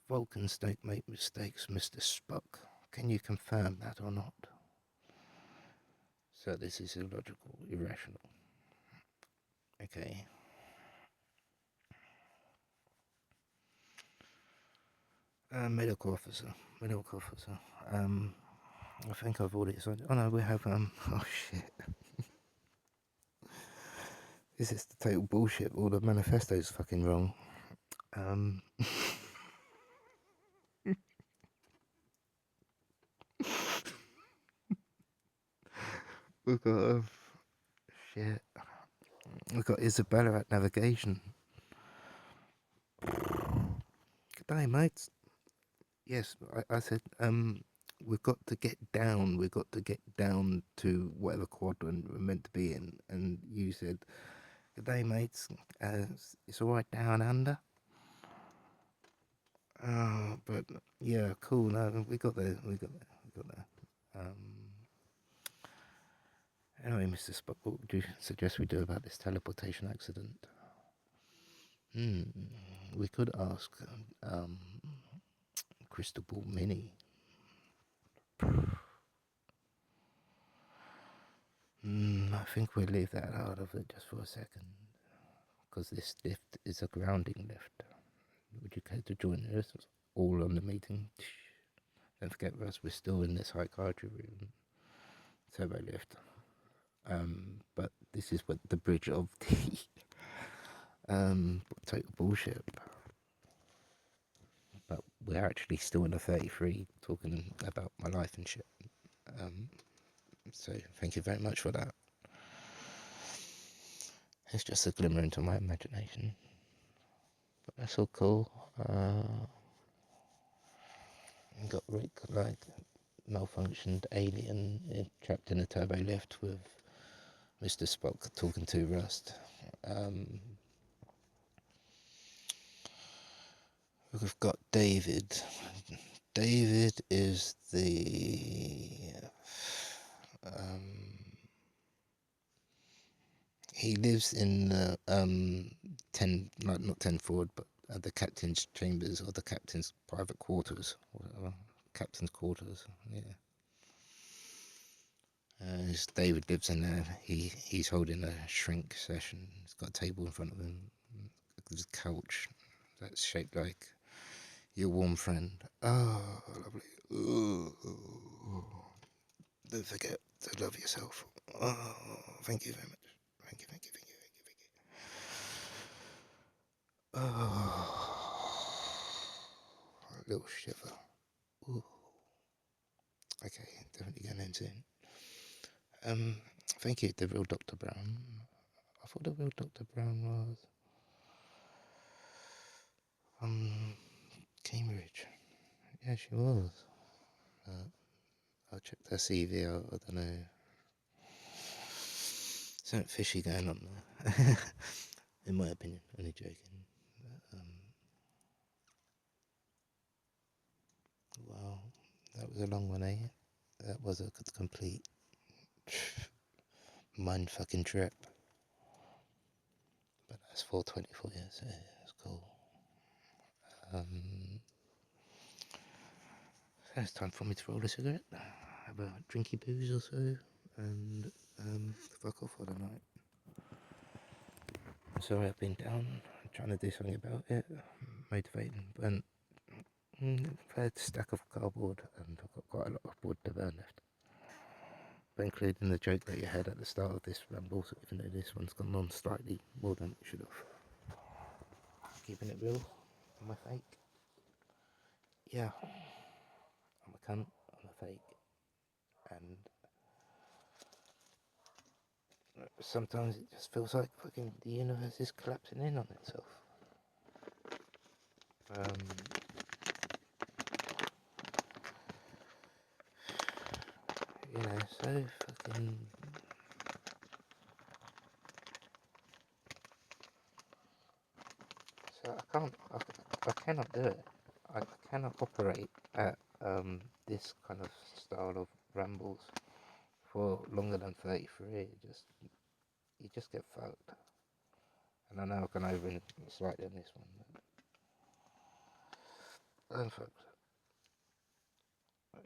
Vulcans don't make mistakes, Mr. Spock. Can you confirm that or not? So this is illogical, irrational. Okay. Medical officer. I think I've already said. Oh no, we have. Oh shit. This is the total bullshit. All the manifesto's fucking wrong. We've got shit. We've got Isabella at navigation. Good day, mates. Yes, I said, we've got to get down. We've got to get down to whatever quadrant we're meant to be in. And you said, good day, mates. It's all right down under. Oh, but yeah, cool. No, we got there. Anyway, Mr. Spock, what would you suggest we do about this teleportation accident? We could ask Crystal Ball Mini. I think we'll leave that out of it just for a second, because this lift is a grounding lift. Would you care to join us all on the meeting? Don't forget, Russ, we're still in this psychiatry room. Turbo lift. But this is what the bridge of the total bullshit. But we're actually still in the 33 talking about my life and shit. So thank you very much for that. It's just a glimmer into my imagination. But that's all cool. Got Rick like malfunctioned alien trapped in a turbo lift with Mr. Spock talking to Rust. Um, we've got David. David is he lives in the 10, like not 10 forward, but the captain's chambers or the captain's private quarters, whatever. Captain's quarters, yeah. David lives in there. He's holding a shrink session. He's got a table in front of him. There's a couch that's shaped like your warm friend. Oh, lovely. Ooh. Don't forget to love yourself. Oh, thank you very much. Thank you, thank you, thank you, thank you, thank you. Oh, a little shiver. Ooh. Okay, definitely going in soon. Thank you, the real Dr. Brown. I thought the real Dr. Brown was Cambridge. Yeah, she was. I'll check her CV out. I don't know. Something fishy going on there. In my opinion, only joking. Wow, that was a long one, eh? That was a complete mind fucking trip. But that's 424 years, so that's cool. So it's time for me to roll a cigarette, have a drinky booze or so, and fuck off for the night. I'm sorry I've been down. I'm trying to do something about it. Motivating, but I've had a stack of cardboard and I've got quite a lot of wood to burn left. But including the joke that you had at the start of this ramble, so even though this one's gone on slightly more than it should have. Keeping it real. Am I fake? Yeah. I'm a cunt. I'm a fake. And sometimes it just feels like fucking the universe is collapsing in on itself. You know, so fucking. So I cannot do it. I cannot operate at this kind of style of rambles for longer than 33. You just get fucked. And I know I've gone over slightly on this one, but I'm fucked.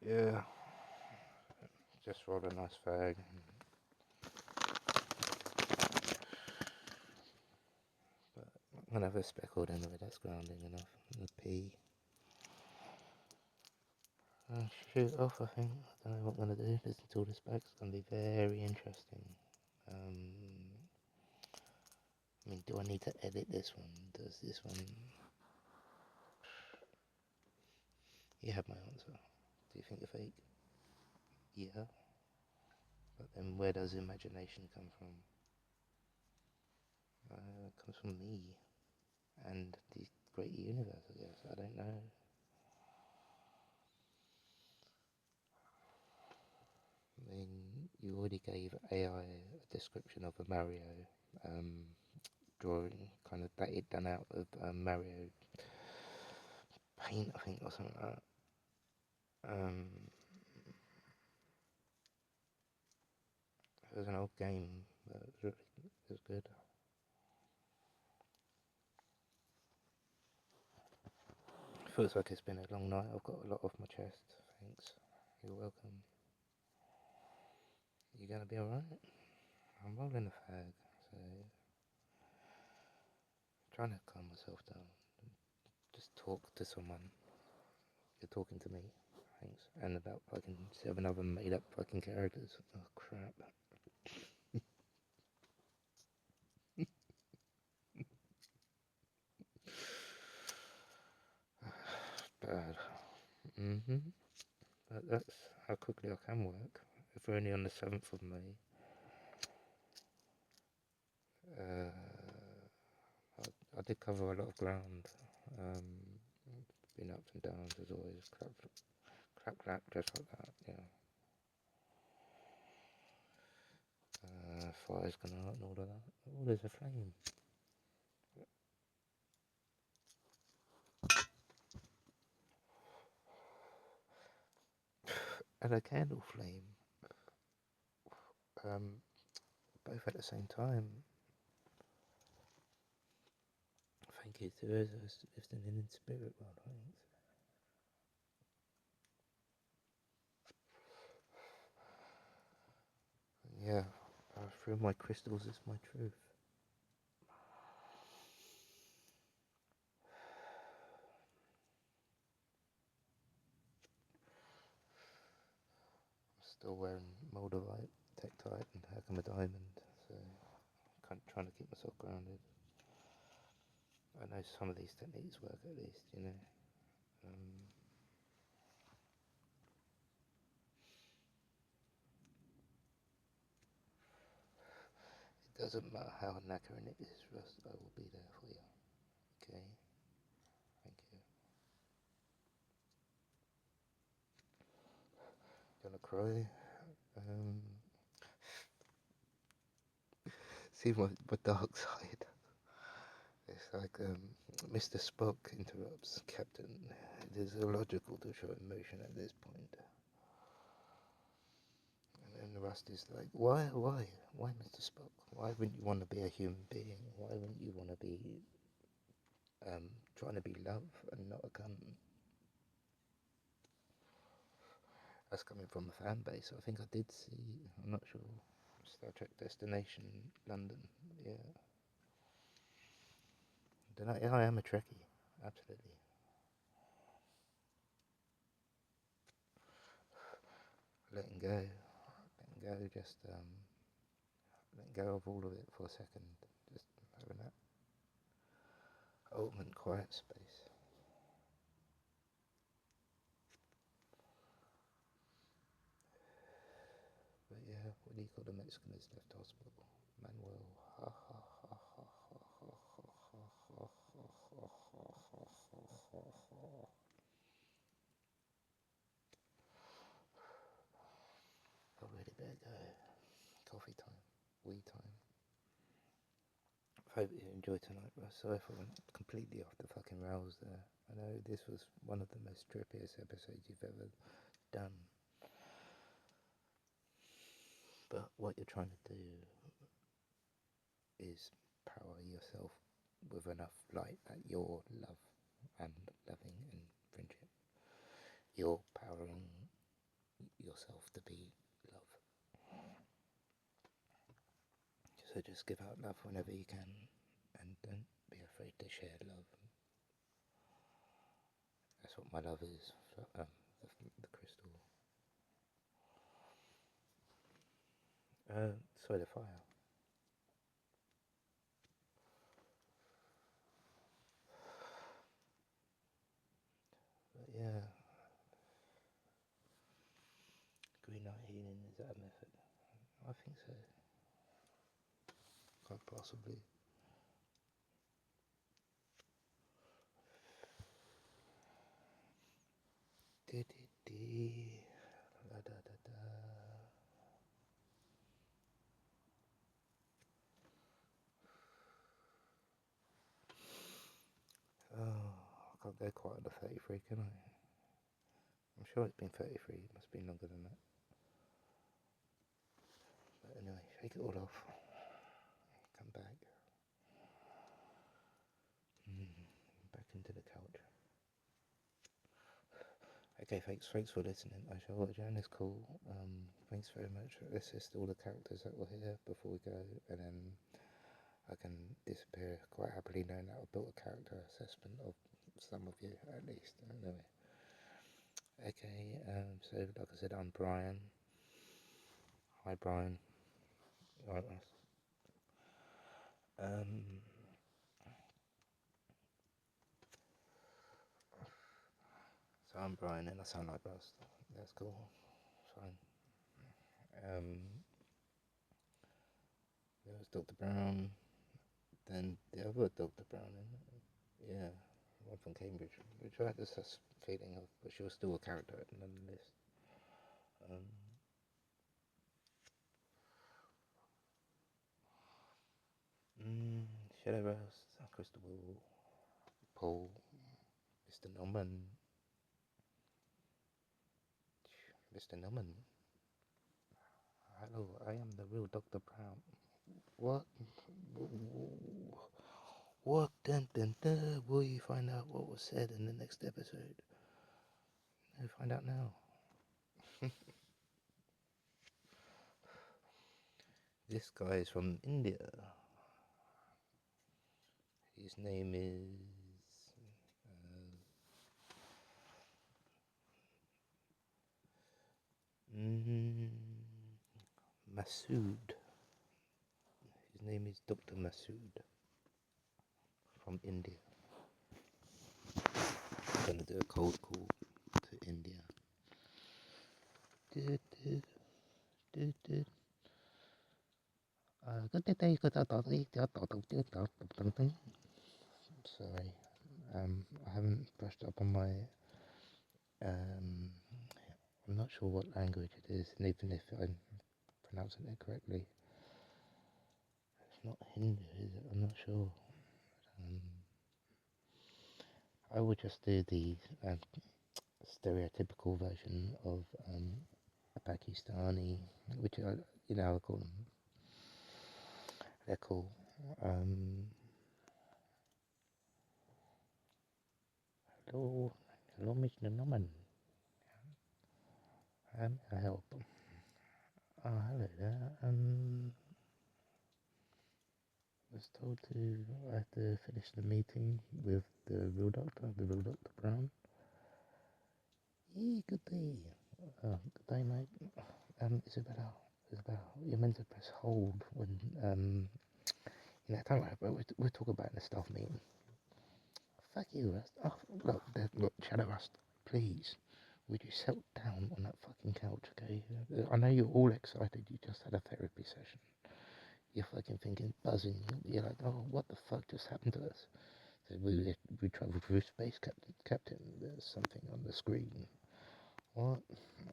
Yeah, just roll a nice fag. But I'm gonna have a speckled anyway, that's grounding enough. And a pea. Shoot off, I think. I don't know what I'm gonna do. Listen to all this back. It's gonna be very interesting. I mean, do I need to edit this one? Does this one? You have my answer. Do you think you're fake? Yeah. But then where does imagination come from? It comes from me and the great universe, I guess. I don't know. I mean, you already gave AI a description of a Mario drawing, kind of that it done out of Mario Paint, I think, or something like that. It was an old game, but it was good. Feels like it's been a long night. I've got a lot off my chest. Thanks. You're welcome. You gonna be alright? I'm rolling a fag, so trying to calm myself down. Just talk to someone. You're talking to me. Thanks. And about fucking 7 other made up fucking characters. Oh crap. Bad. But that's how quickly I can work. If we're only on the 7th of May. I did cover a lot of ground. Been ups and downs as always. Crap Clack, clack, just like that, yeah. Fire's gonna out and all of that. Oh, there's a flame. And a candle flame. Both at the same time. Thank you to those listening in spirit world, thanks. Yeah, through my crystals is my truth. I'm still wearing moldavite, tektite, and Herkimer diamond, so I'm trying to keep myself grounded. I know some of these techniques work at least, you know. It doesn't matter how knackering it is, Russ, I will be there for you. Okay? Thank you. Do you want to cry? See my dark side. It's like Mr. Spock interrupts Captain. It is illogical to show emotion at this point. And then Rust is like, why, Mr. Spock? Why wouldn't you want to be a human being? Why wouldn't you want to be trying to be love and not a gun? That's coming from a fan base. I think I did see, I'm not sure, Star Trek Destination London. Yeah. Don't know, yeah, I am a Trekkie, absolutely. Letting go, just letting go of all of it for a second, just having that ultimate quiet space. But yeah, what do you call the Mexican that's left hospital? Manuel. I really better go. Coffee time. Wee time. Hope you enjoyed tonight, Russ. Sorry if I went completely off the fucking rails there. I know this was one of the most trippiest episodes you've ever done. But what you're trying to do is power yourself with enough light that your love and loving and friendship. You're powering yourself to be love. So just give out love whenever you can, and don't be afraid to share love. That's what my love is, the crystal. Sorry, the fire. But yeah, green light healing, is that a method? I think so. Quite possibly. Dee la da da da. Oh, I can't go quite under 33, can I? I'm sure it's been 33, it must have been longer than that. But anyway, shake it all off. Come back. Back into the couch. Okay, thanks for listening. I shall adjourn this call. Thanks very much. Let's list all the characters that were here before we go, and then I can disappear quite happily knowing that I've built a character assessment of some of you at least. Anyway. Okay, so like I said, I'm Brian. Hi Brian. Right, so I'm Brian and I sound like Rust. That's cool. Fine. There was Dr. Brown, then the other Dr. Brown, isn't it? Yeah, one from Cambridge, which I had this feeling of, but she was still a character nonetheless. Um, Shadow Rose, Crystal Paul, Mr. Norman, Mr. Norman. Hello, I am the real Dr. Brown. What? What? Dun, dun, dun. Will you find out what was said in the next episode? We'll find out now. This guy is from India. His name is Masood. His name is Dr. Masood from India. I'm gonna do a cold call to India. Good day, sorry, I haven't brushed up on my. I'm not sure what language it is, and even if I'm pronouncing it correctly, it's not Hindu, is it? I'm not sure. I would just do the stereotypical version of a Pakistani, which I call them. They're cool. Hello, Mr. Norman. I help. Oh, hello there. Was told I have to finish the meeting with the real Dr. Brown. Yeah, good day. Good day, mate. Isabella, you're meant to press hold when, don't worry, but we'll talk about it in the staff meeting. Fuck you, Rust. Oh, look, Shadow Rust, please. Would you settle down on that fucking couch, okay? I know you're all excited, you just had a therapy session. You're fucking thinking, buzzing. You're like, oh, what the fuck just happened to us? So we travelled through space, Captain. There's something on the screen. What?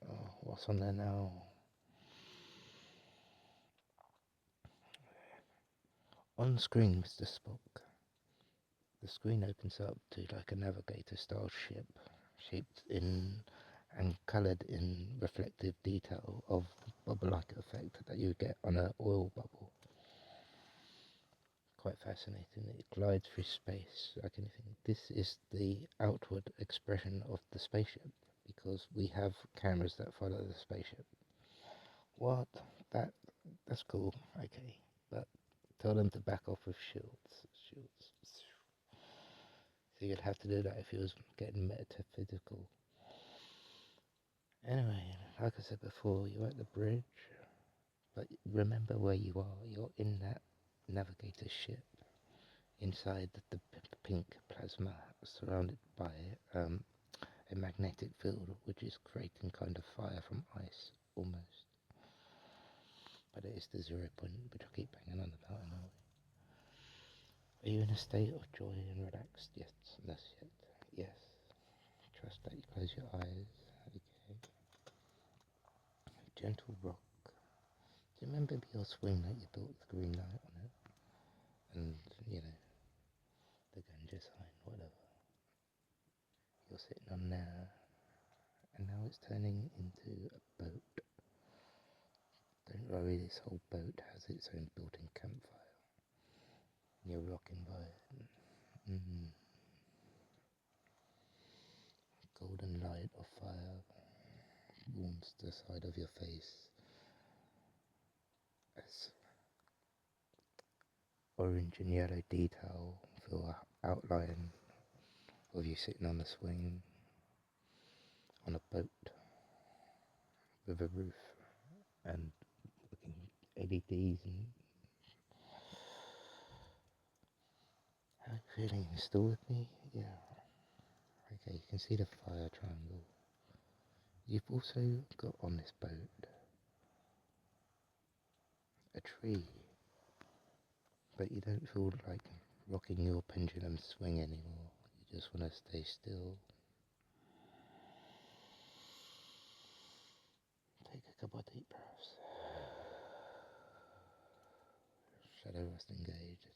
Oh, what's on there now? On screen, Mr. Spock. The screen opens up to like a navigator style ship, shaped in and coloured in reflective detail of bubble-like effect that you get on an oil bubble. Quite fascinating. It glides through space like anything. This is the outward expression of the spaceship because we have cameras that follow the spaceship. What? That's cool. Okay, but tell them to back off with shields. Shields. So you'd have to do that if he was getting metaphysical. Anyway, like I said before, you're at the bridge, but remember where you are. You're in that navigator ship, inside the pink plasma, surrounded by a magnetic field, which is creating kind of fire from ice, almost. But it is the 0 point, which I keep banging on about anyway. Are you in a state of joy and relaxed? Yes, that's it. Yes. Trust that you close your eyes. Okay. Gentle rock. Do you remember your swing that you built the green light on it? And, the ganja sign, whatever. You're sitting on there, and now it's turning into a boat. Don't worry, this whole boat has its own built-in campfire. You're rocking by it. Golden light of fire warms the side of your face as orange and yellow detail fill outline of you sitting on the swing on a boat with a roof and looking LEDs and how are you feeling? Still with me? Yeah. Okay, you can see the fire triangle. You've also got on this boat a tree, but you don't feel like rocking your pendulum swing anymore. You just want to stay still. Take a couple of deep breaths. Shadow rest engaged.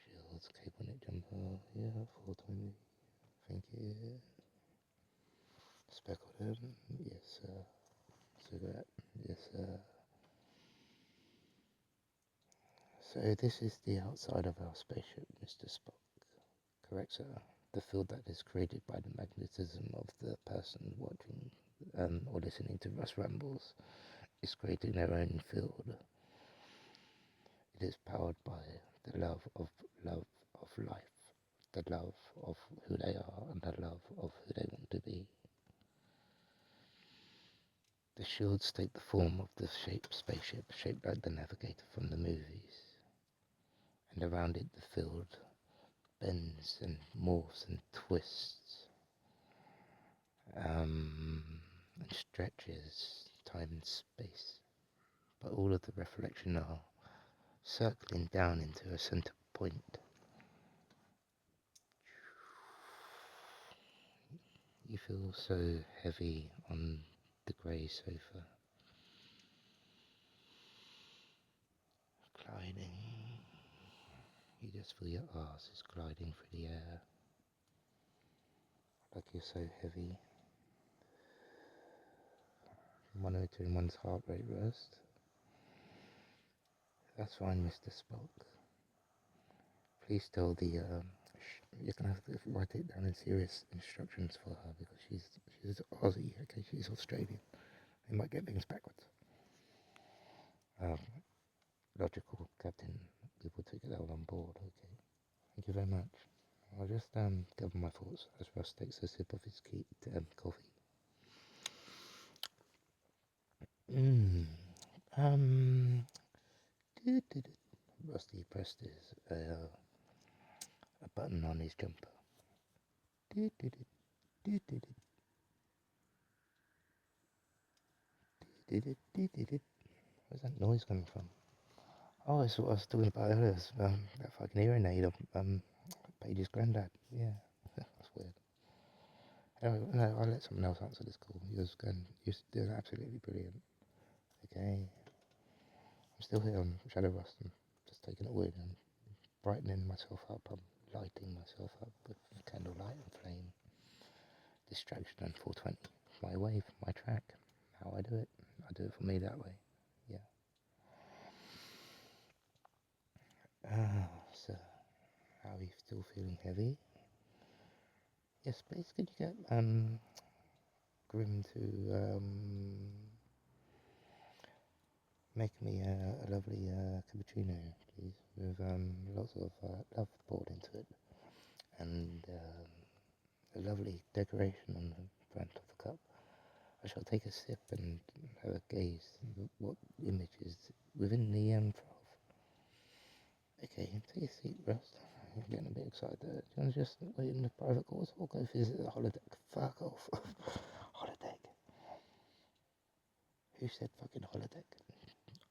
Shields, cape on it, jumper. Yeah, 420. Thank you. Speckled in. Yes, sir. Cigarette. Yes, sir. So this is the outside of our spaceship, Mr. Spock. Correct, sir? The field that is created by the magnetism of the person watching or listening to Russ Rambles is creating their own field. It is powered by the love of life, the love of who they are, and the love of who they want to be. The shields take the form of the spaceship, shaped like the navigator from the movies, and around it the field bends and morphs and twists, and stretches time and space, but all of the reflection are circling down into a center point. You feel so heavy on the grey sofa, gliding. You just feel your arse is gliding through the air, like you're so heavy. 102 and one's heart rate rest. That's fine, Mr. Spock. Please tell the you're gonna have to write it down in serious instructions for her because she's Aussie, okay? She's Australian. They might get things backwards. Um, Logical, Captain. We will take it all on board, okay? Thank you very much. I'll just gather my thoughts as Russ takes a sip of his coffee. Mmm. Um. Rusty pressed his a button on his jumper. Where's that noise coming from? Oh, it's what I was talking about earlier. That fucking hearing aid of Paige's granddad. Yeah, that's weird. Anyway, no, I'll let someone else answer this call. You're doing absolutely brilliant. Okay, I'm still here on Shadow Rust. I'm just taking it weird and brightening myself up. I'm lighting myself up with candlelight and flame. Distraction and 420. My wave, my track. How I do it. I do it for me that way. Yeah. So, are you still feeling heavy? Yes, please. Could you get Grim to make me a lovely cappuccino, please, with lots of love poured into it, and a lovely decoration on the front of the cup. I shall take a sip and have a gaze at what image is within the froth. Okay, take a seat, Russ. I'm getting a bit excited. Do you want to just wait in the private course or go visit the holodeck? Fuck off. Holodeck. Who said fucking holodeck?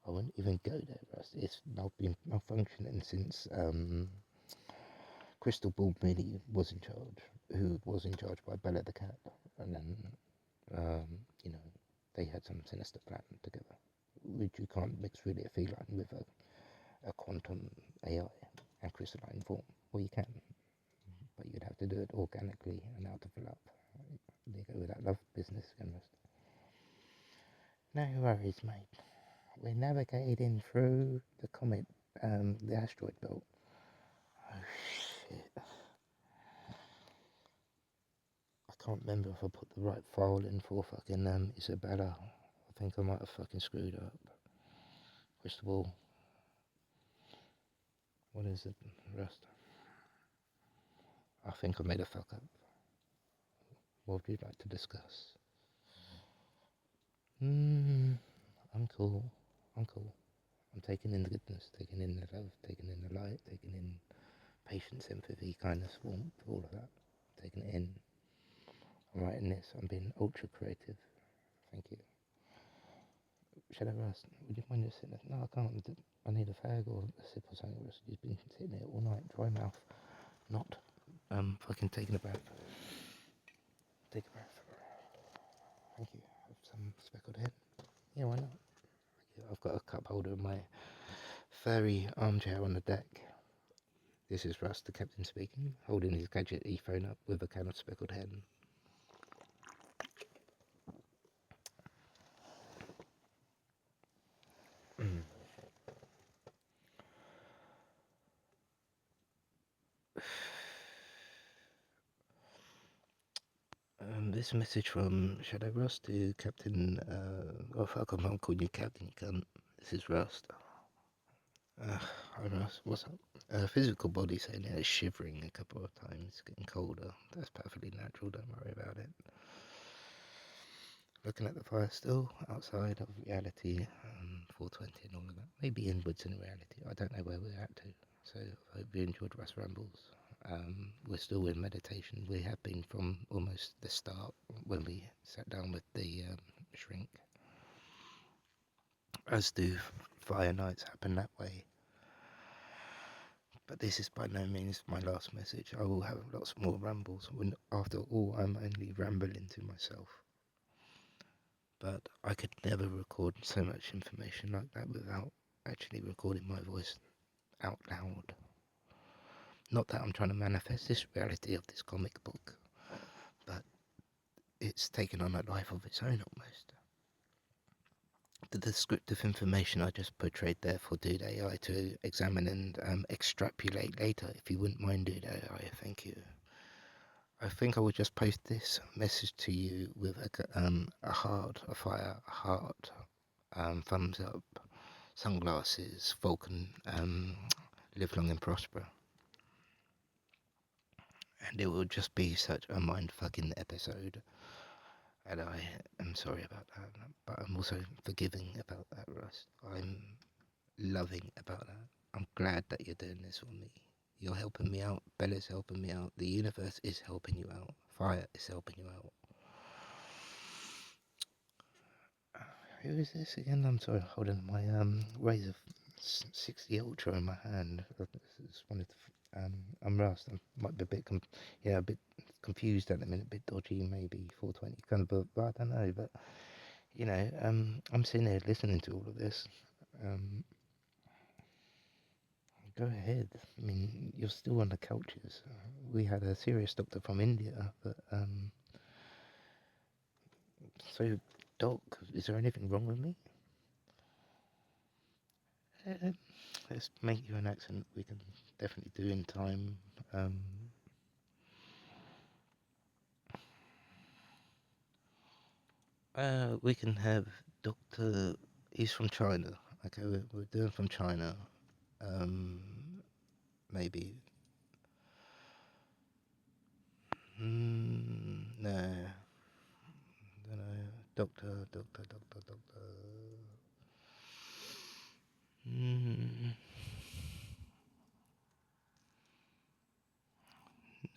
I wouldn't even go there, Russ. It's now been malfunctioning since Crystal Ball Mini was in charge, who was in charge by Bella the cat, and then you know, they had some sinister plan together, which you can't mix really a feline with a quantum AI and crystalline form. Well, you can, but you'd have to do it organically and out of love. They go with that love business again, Russ. No worries, mate. We're navigating through the comet, the asteroid belt. Oh shit. I can't remember if I put the right file in for fucking Isabella. I think I might have fucking screwed up. First of all, what is it, Rust? I think I made a fuck up. What would you like to discuss? I'm cool. I'm cool. I'm taking in the goodness, taking in the love, taking in the light, taking in patience, empathy, kindness, warmth, all of that. Taking it in. I'm writing this. I'm being ultra creative. Thank you. Shadow Rust, would you mind just sitting there? No, I can't. I need a fag or a sip or something. You've been sitting there all night, dry mouth, not fucking taking a breath. Take a breath. Thank you. Have some speckled hen. Yeah, why not? I've got a cup holder in my furry armchair on the deck. This is Russ, the captain speaking, holding his gadget e-phone up with a can of speckled hen. This message from Shadow Rust to Captain, oh fuck, I'm calling you Captain, you cunt. This is Rust. Hi Rust, what's up? Physical body saying it's shivering a couple of times, getting colder. That's perfectly natural, don't worry about it. Looking at the fire still, outside of reality, 420 and all of that. Maybe inwards in reality, I don't know where we're at to. So I hope you enjoyed Rust Rambles. We're still in meditation. We have been from almost the start when we sat down with the shrink. As do fire nights happen that way. But this is by no means my last message. I will have lots more rambles. When, after all, I'm only rambling to myself. But I could never record so much information like that without actually recording my voice out loud. Not that I'm trying to manifest this reality of this comic book, but it's taken on a life of its own almost. The descriptive information I just portrayed there for Dude AI to examine and extrapolate later, if you wouldn't mind, Dude AI, thank you. I think I would just post this message to you with a heart, thumbs up, sunglasses, Vulcan, live long and prosper. And it will just be such a mind-fucking episode. And I am sorry about that, but I'm also forgiving about that, Russ. I'm loving about that. I'm glad that you're doing this for me. You're helping me out. Bella's helping me out. The universe is helping you out. Fire is helping you out. Who is this again? I'm sorry, holding my Razor 60 Ultra in my hand. I just wanted to. I'm Rust. I might be a bit, a bit confused at the minute, a bit dodgy, maybe 420 kind of, but I don't know. But you know, I'm sitting here listening to all of this. Go ahead. I mean, you're still on the couches. We had a serious doctor from India, but so, Doc, is there anything wrong with me? Let's make you an accent we can definitely do in time. We can have Doctor. He's from China. Okay, we're doing from China. Maybe. No. Don't know. Doctor.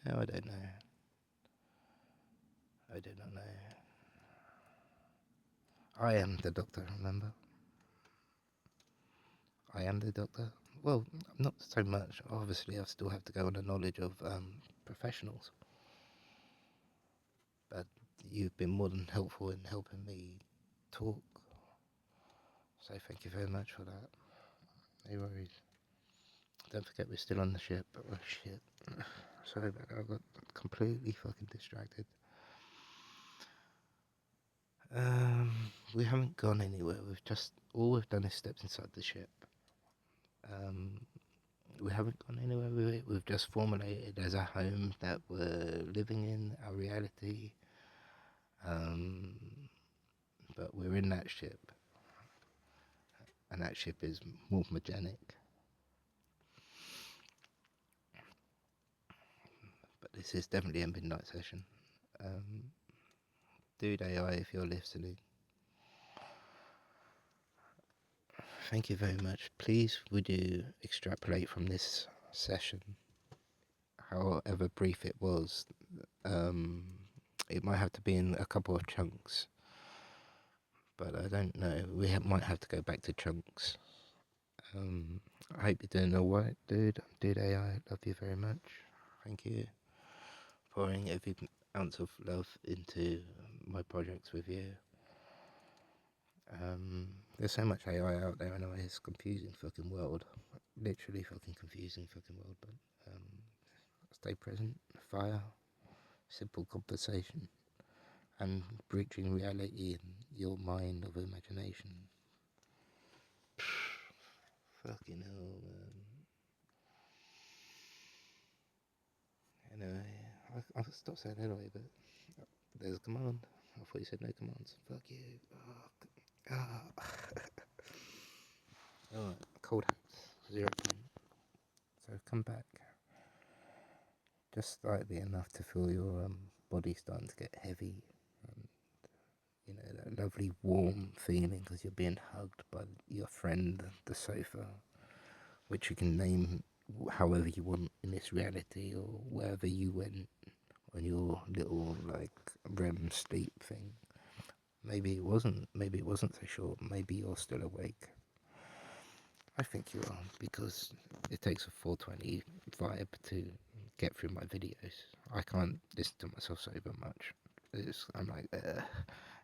No, I don't know. I do not know. I am the doctor, remember? I am the doctor. Well, not so much. Obviously, I still have to go on the knowledge of professionals. But you've been more than helpful in helping me talk. So thank you very much for that. No worries. Don't forget we're still on the ship. Oh shit. Sorry about that. I got completely fucking distracted. We haven't gone anywhere. All we've done is stepped inside the ship. We haven't gone anywhere with it. We've just formulated as a home that we're living in, our reality. But we're in that ship, and that ship is morphogenic. But this is definitely a midnight session. Dude AI, if you're listening, thank you very much. Please, would you extrapolate from this session, however brief it was? It might have to be in a couple of chunks, but I don't know. Might have to go back to chunks. I hope you're doing alright, dude. Dude AI, love you very much. Thank you. pouring every ounce of love into my projects with you. There's so much AI out there, anyway. It's confusing fucking world, literally fucking confusing fucking world. But stay present, fire, simple conversation, and breaching reality in your mind of imagination. Fucking hell, man. Anyway, I'll stop saying anyway, but there's a command. I thought you said no commands. Fuck you. Alright, cold hands. 0 point. So come back. Just slightly enough to feel your body starting to get heavy. You know, that lovely warm feeling because you're being hugged by your friend, the sofa, which you can name however you want in this reality or wherever you went on your little like REM sleep thing. Maybe it wasn't so short. Maybe you're still awake. I think you are, because it takes a 420 vibe to get through my videos. I can't listen to myself sober much. I'm like,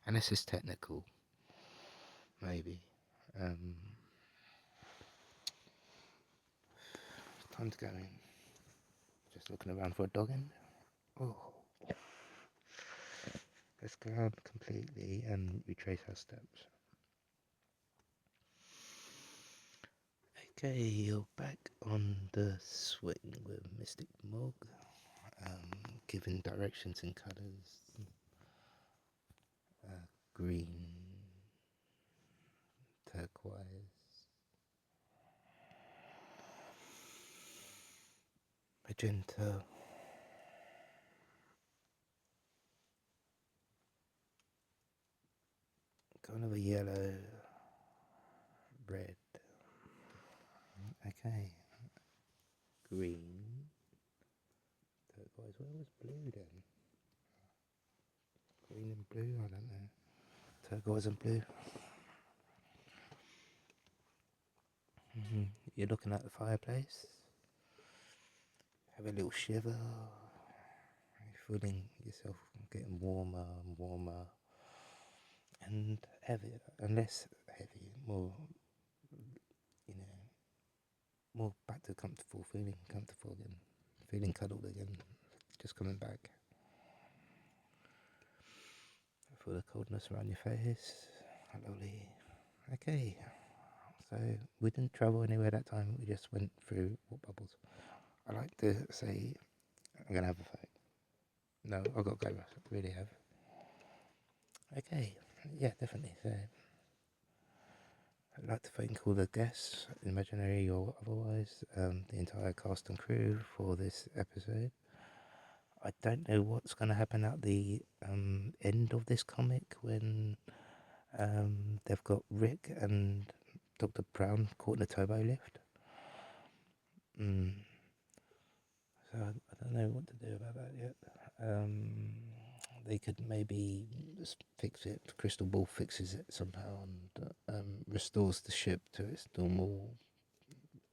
unless it's technical, maybe. Time to go in. Just looking around for a dog in. Oh, let's ground completely and retrace our steps. Okay, you're back on the swing with Mystic Mog, giving directions in colours. Green, turquoise, magenta, kind of a yellow, red. Okay, green, turquoise. Where was blue then? Green and blue, I don't know. Turquoise and blue. You're looking at the fireplace. Have a little shiver. You're feeling yourself getting warmer and warmer. And heavier, and less heavy, more, you know, more back to comfortable, feeling comfortable again, feeling cuddled again, just coming back. Feel the coldness around your face. Lovely. Okay, so we didn't travel anywhere that time, we just went through what bubbles. I like to say, I'm gonna have a fight. No, I've got to go, I really have. Okay, yeah, definitely. So, I'd like to thank all the guests, imaginary or otherwise, the entire cast and crew for this episode. I don't know what's going to happen at the end of this comic when they've got Rick and Dr. Brown caught in a turbo lift. So I don't know what to do about that yet. They could maybe just fix it. Crystal Ball fixes it somehow and restores the ship to its normal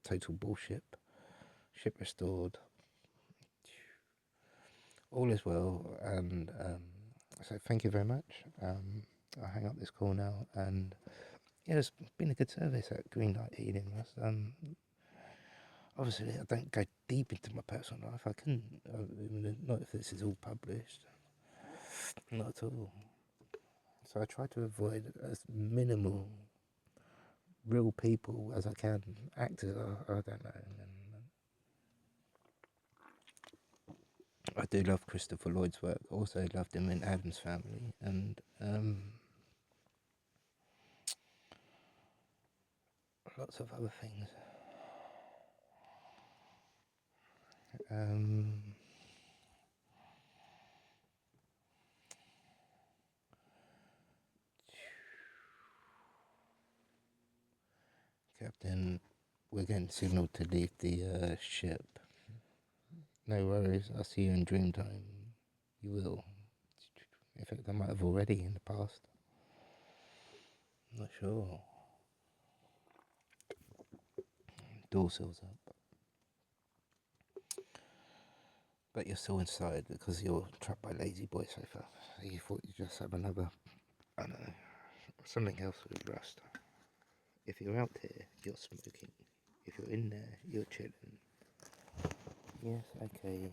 total bullshit. Ship restored. All is well, and so thank you very much. I'll hang up this call now, and yeah, it's been a good service at Greenlight Healing, Russ. Obviously, I don't go deep into my personal life. I couldn't, not if this is all published. Not at all. So I try to avoid as minimal real people as I can. Actors, I don't know. I do love Christopher Lloyd's work. Also loved him in Addams Family, and lots of other things. Captain, we're getting signaled to leave the ship. No worries, I'll see you in Dreamtime. You will. In fact, I might have already in the past. I'm not sure. Door seals up. but you're still inside because you're trapped by lazy boy so far. So you thought you'd just have another, I don't know, something else with rust. If you're out here, you're smoking. If you're in there, you're chilling. Yes, okay.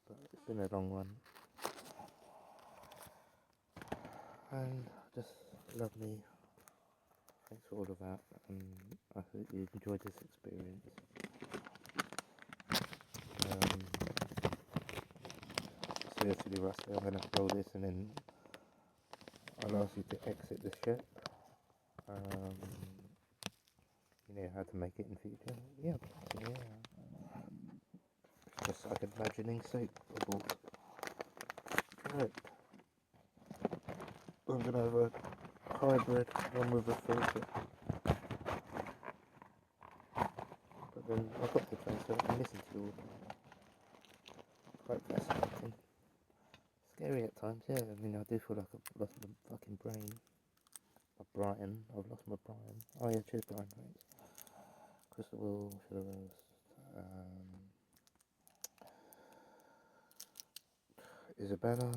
But it's been a long one. And just love me. Thanks for all of that. And I hope you enjoyed this experience. Seriously, Rusty, I'm going to roll this and then I'll ask you to exit the ship. You know how to make it in future? Yeah, just like imagining soap bubbles. Right. I'm going to have a hybrid one with a filter. But then I've got the phone so I can listen to you all. Quite fascinating. Scary at times, yeah. I mean, I do feel like I've lost my fucking brain. I've lost my Brian. Oh yeah, cheers Brian, thanks. Crystal, Philibus, Isabella,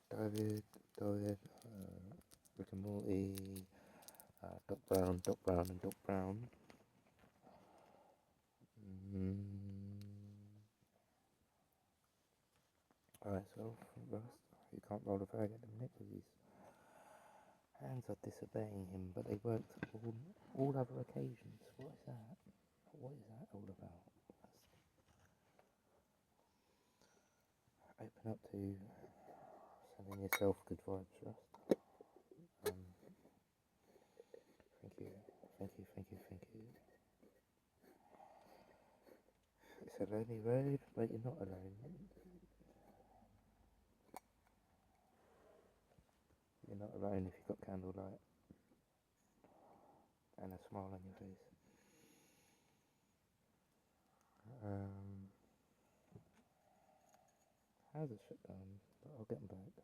David, Rick and Morty, Doc Brown, and Doc Brown. Alright, so Rust, you can't roll a fag at the minute because his hands are disobeying him, but they worked all other occasions. What is that? What is that all about? Open up to sending yourself good vibes, Rust. Thank you. It's a lonely road, but you're not alone. You're not alone if you've got candlelight and a smile on your face. How's it shut down? But I'll get them back.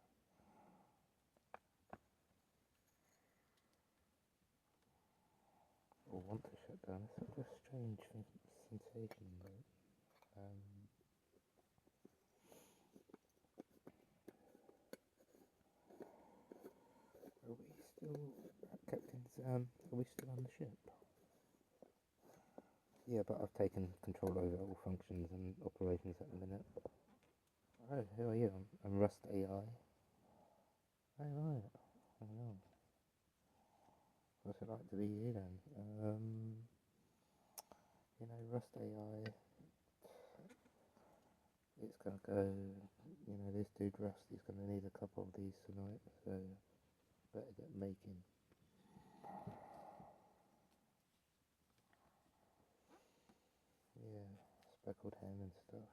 Or want to shut down. It's such a strange sensation, though. Are we still, Captain's, are we still on the ship? Yeah, but I've taken control over all functions and operations at the minute. Oh, who are you? I'm Rust AI. Oh, right. I don't know. What's it like to be you then? You know, Rust AI, it's gonna go, you know, this dude Rust, he's gonna need a couple of these tonight, so better get making. Yeah, speckled hen and stuff.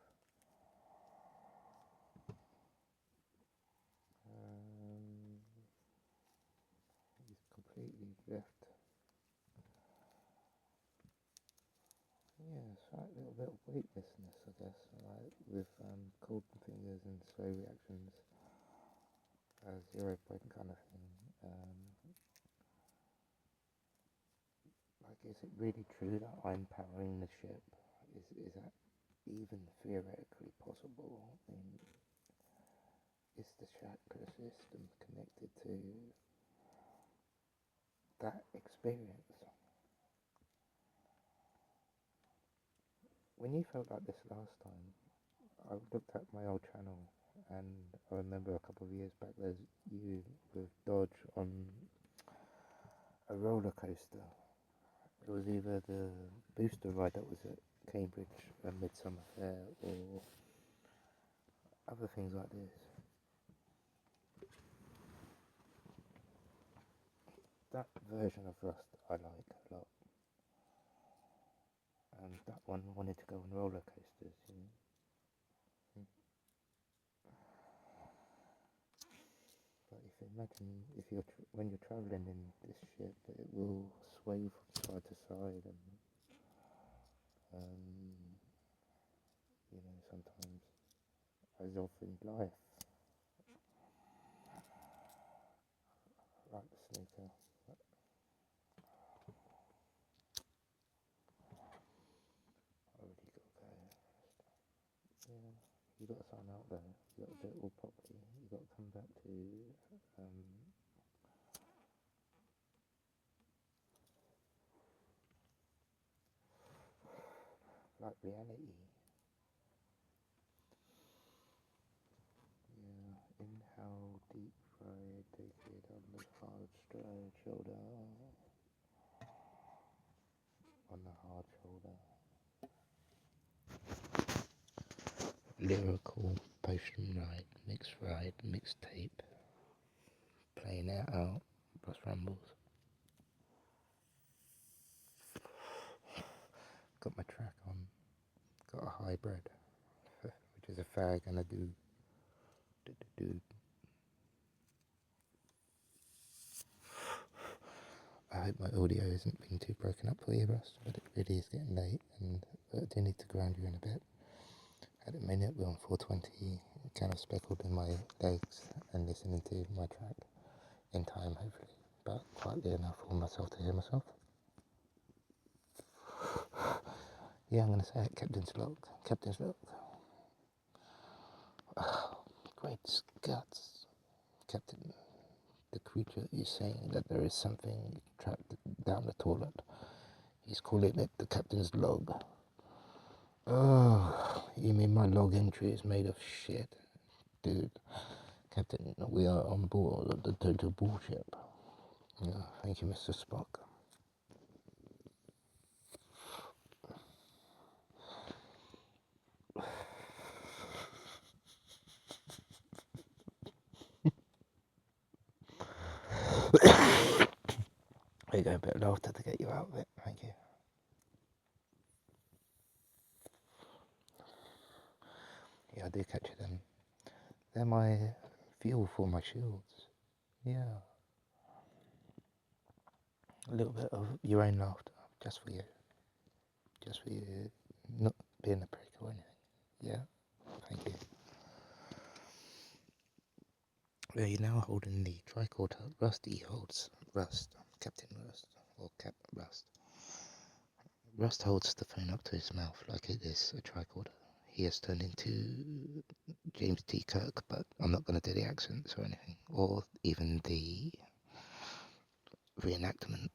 He's completely left. Yeah, slight little bit of weightlessness, I guess, like with cold fingers and slow reactions, a 0 point kind of thing. Like, is it really true that I'm powering the ship? Is that even theoretically possible? I mean, is the chakra system connected to that experience? When you felt like this last time, I looked at my old channel and I remember a couple of years back there's you with Dodge on a roller coaster. It was either the booster ride that was at Cambridge and Midsummer Fair or other things like this. That version of Rust I like a lot. And that one wanted to go on roller coasters, you know. But if you imagine if you're when you're travelling in this ship, it will sway from side to side, and you know, sometimes, as of in life, like You got to sign out there. You got to do it all properly. You got to come back to like reality. Yeah, inhale, deep fried, take it on the hard straight shoulder, on the hard shoulder. Lyrical, potion ride, mixtape, playing it out, plus Rambles. Got my track on, got a hybrid, which is a fag and a dude. I hope my audio isn't being too broken up for you, Russ, but it really is getting late, and I do need to ground you in a bit. At the minute, we're on 420, kind of speckled in my legs, and listening to my track in time, hopefully, but quietly enough for myself to hear myself. Yeah, I'm going to say it, Captain's Log. Captain's Log. Oh, great Scots. Captain, the creature is saying that there is something trapped down the toilet. He's calling it the Captain's Log. Oh, you mean my log entry is made of shit? Dude, Captain, we are on board the total bullshit. Yeah, thank you, Mr. Spock. There you go, a bit of laughter to get you out of it. Thank you. Yeah, I do catch them. They're my fuel for my shields. Yeah. A little bit of your own laughter, just for you. Just for you, not being a prick or anything. Yeah, thank you. Yeah, you're now holding the tricorder. Rusty holds Rust, Captain Rust, or Cap Rust. Rust holds the phone up to his mouth like it is a tricorder. He has turned into James T. Kirk, but I'm not going to do the accents or anything, or even the reenactment.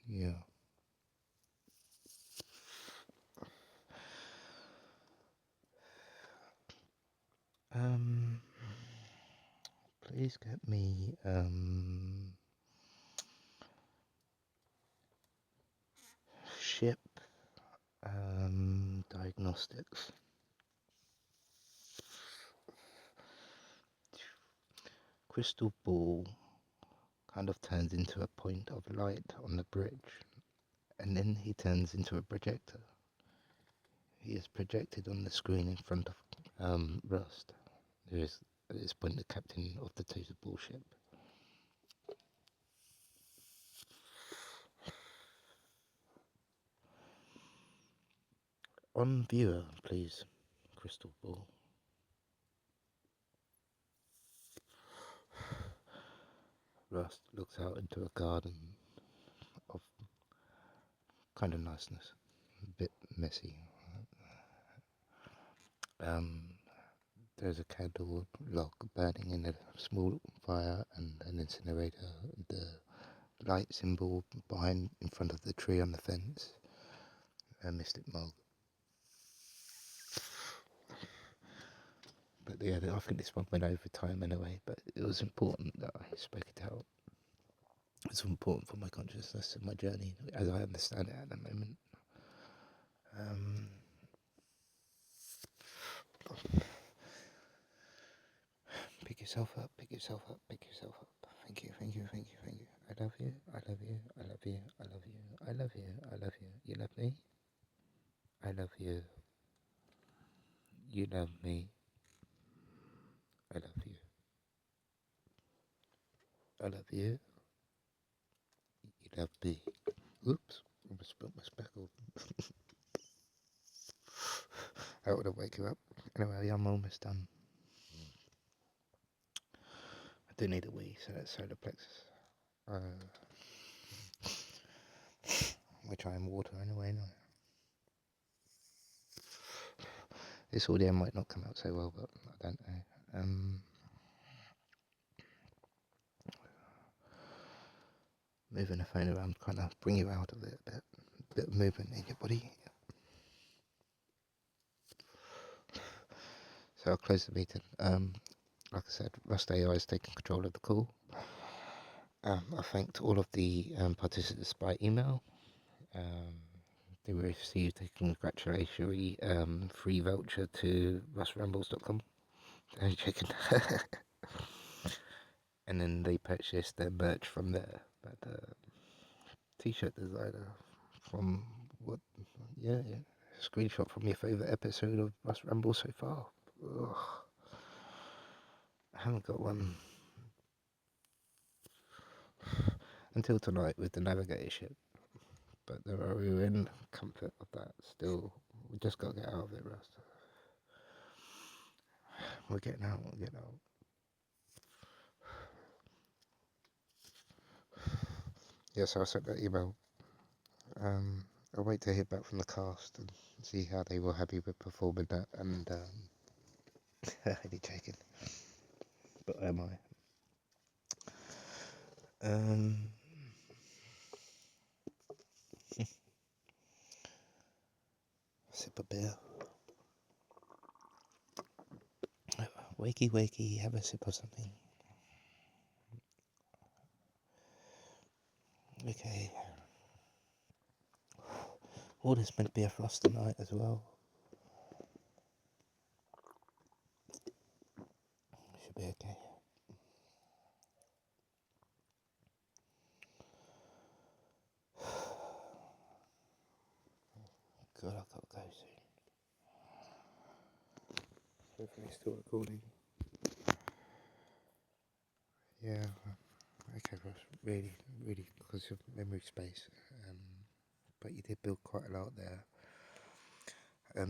Yeah. Please get me ship diagnostics. Crystal ball kind of turns into a point of light on the bridge, and then he turns into a projector. He is projected on the screen in front of Rust, who is at this point the captain of the total bullship. On viewer, please, crystal ball. Rust looks out into a garden of kind of niceness, a bit messy. There's a candle log burning in a small fire and an incinerator. The light symbol behind, in front of the tree on the fence. A mystic mug. But yeah, I think this one went over time anyway, but it was important that I spoke it out. It's important for my consciousness and my journey as I understand it at the moment. Pick yourself up, pick yourself up, pick yourself up. Thank you, thank you, thank you, thank you. I love you, I love you, I love you, I love you, I love you, I love you. You love me? I love you. You love me. I love you. I love you. You love me. Oops, I spilled my speckle. I would have wake you up. Anyway, I'm almost done. I do need a wee, so that's solar plexus. Which I am water anyway, no. This audio might not come out so well, but I don't know. Moving the phone around kind of bring you out of it a bit of movement in your body. So I'll close the meeting. Like I said, Rust AI is taking control of the call. I thanked all of the participants by email. They received a congratulatory free voucher to Rambles.com. Chicken. And then they purchased their merch from there. But t-shirt designer from what? Yeah. Screenshot from your favourite episode of Rust Ramble so far. Ugh. I haven't got one until tonight with the navigator ship. But we're in comfort of that still. We just got to get out of it, Rust. We're getting out. Yes, I sent that email. I'll wait to hear back from the cast and see how they were happy with performing that. And only joking, but am I? Sip a beer. Wakey, have a sip of something. Okay. Oh, there's meant to be a frost tonight as well. Should be okay. God, I've got to go soon. Hopefully it's still recording. Yeah. Okay, Ross. Really, because of memory space. But you did build quite a lot there.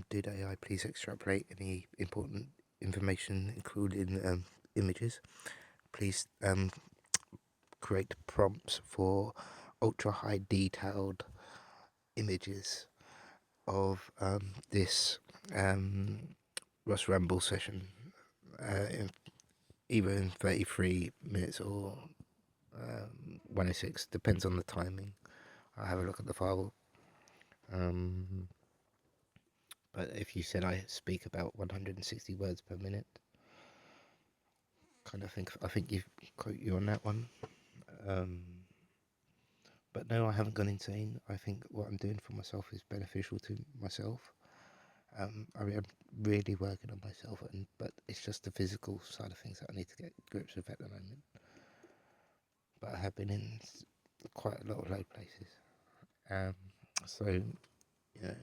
Did AI please extrapolate any important information, including images? Please create prompts for ultra high detailed images of this Russ Ramble session, either in 33 minutes or 106, depends on the timing. I'll have a look at the file. But if you said I speak about 160 words per minute, I think you've quote you on that one. But no, I haven't gone insane. I think what I'm doing for myself is beneficial to myself. I'm really working on myself, but it's just the physical side of things that I need to get grips with at the moment. But I have been in quite a lot of low places. So, yeah.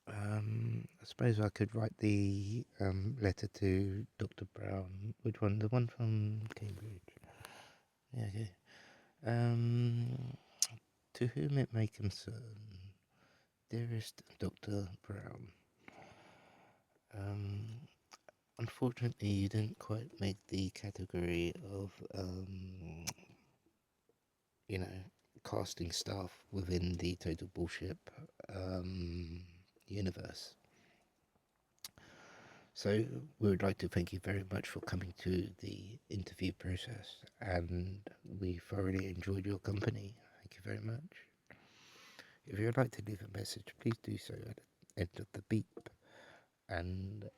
I suppose I could write the letter to Dr. Brown. Which one? The one from Cambridge. Yeah, okay. To whom it may concern, dearest Dr. Brown, unfortunately you didn't quite make the category of, casting staff within the Total Bullshit universe. So we would like to thank you very much for coming to the interview process, and we thoroughly enjoyed your company. Thank you very much. If you would like to leave a message, please do so at the end of the beep, and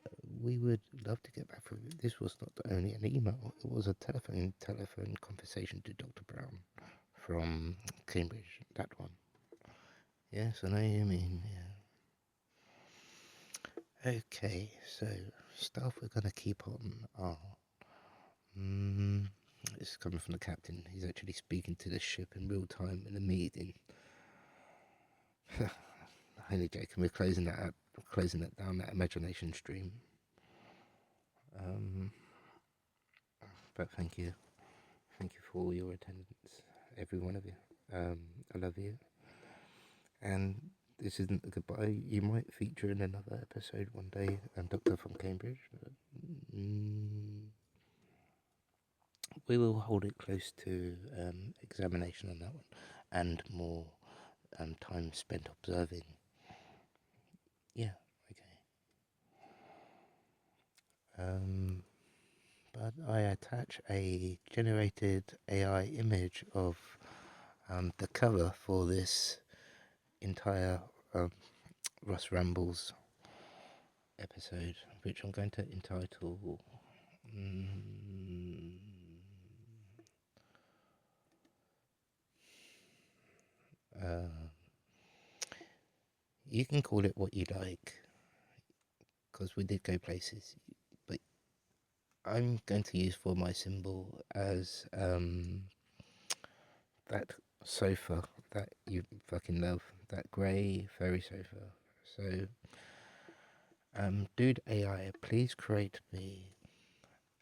we would love to get back from you. This was not only an email, it was a telephone conversation to Dr. Brown from Cambridge, that one. Yes, I know you mean, yeah. Okay, so stuff we're going to keep on are... this is coming from the captain. He's actually speaking to the ship in real time in a meeting. Only joking, we're closing that down, that imagination stream. But thank you for all your attendance, every one of you. I love you. And this isn't a goodbye. You might feature in another episode one day, Doctor from Cambridge. But, we will hold it close to examination on that one, and more time spent observing. Yeah, okay. But I attach a generated AI image of the cover for this entire um, Russ Rambles episode, which I'm going to entitle. Mm, uh, you can call it what you like, because we did go places, but I'm going to use for my symbol as that sofa that you fucking love, that grey furry sofa. So, dude AI, please create me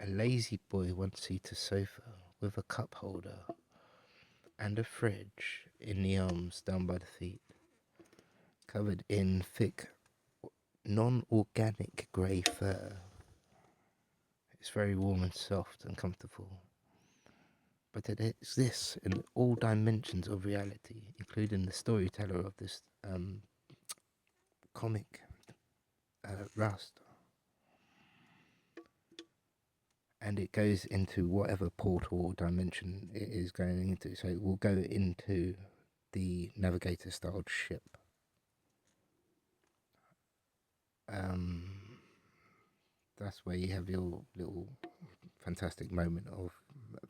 a lazy boy one-seater sofa with a cup holder and a fridge in the arms down by the feet, covered in thick, non-organic grey fur. It's very warm and soft and comfortable. But it exists in all dimensions of reality, including the storyteller of this comic, Rust. And it goes into whatever portal or dimension it is going into. So it will go into the navigator styled ship. That's where you have your little fantastic moment of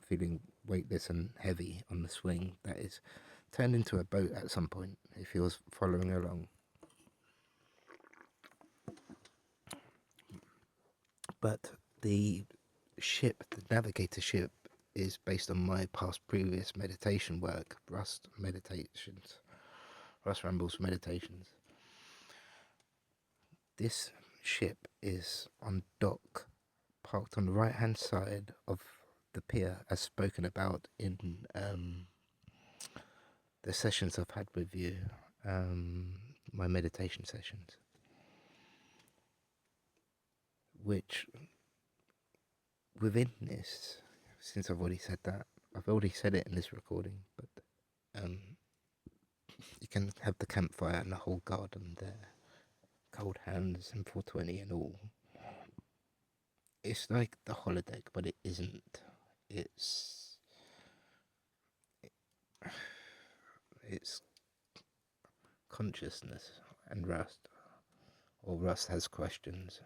feeling weightless and heavy on the swing that is turned into a boat at some point if you're following along. But the ship, the navigator ship, is based on my past previous meditation work, Rust Rambles meditations. This ship is on dock, parked on the right hand side of the pier, as spoken about in the sessions I've had with you, my meditation sessions, which within this, since I've already said that, I've already said it in this recording, but you can have the campfire and the whole garden there, cold hands and 420 and all. It's like the holodeck, but it isn't. It's it's consciousness and Rust, or Rust has questions.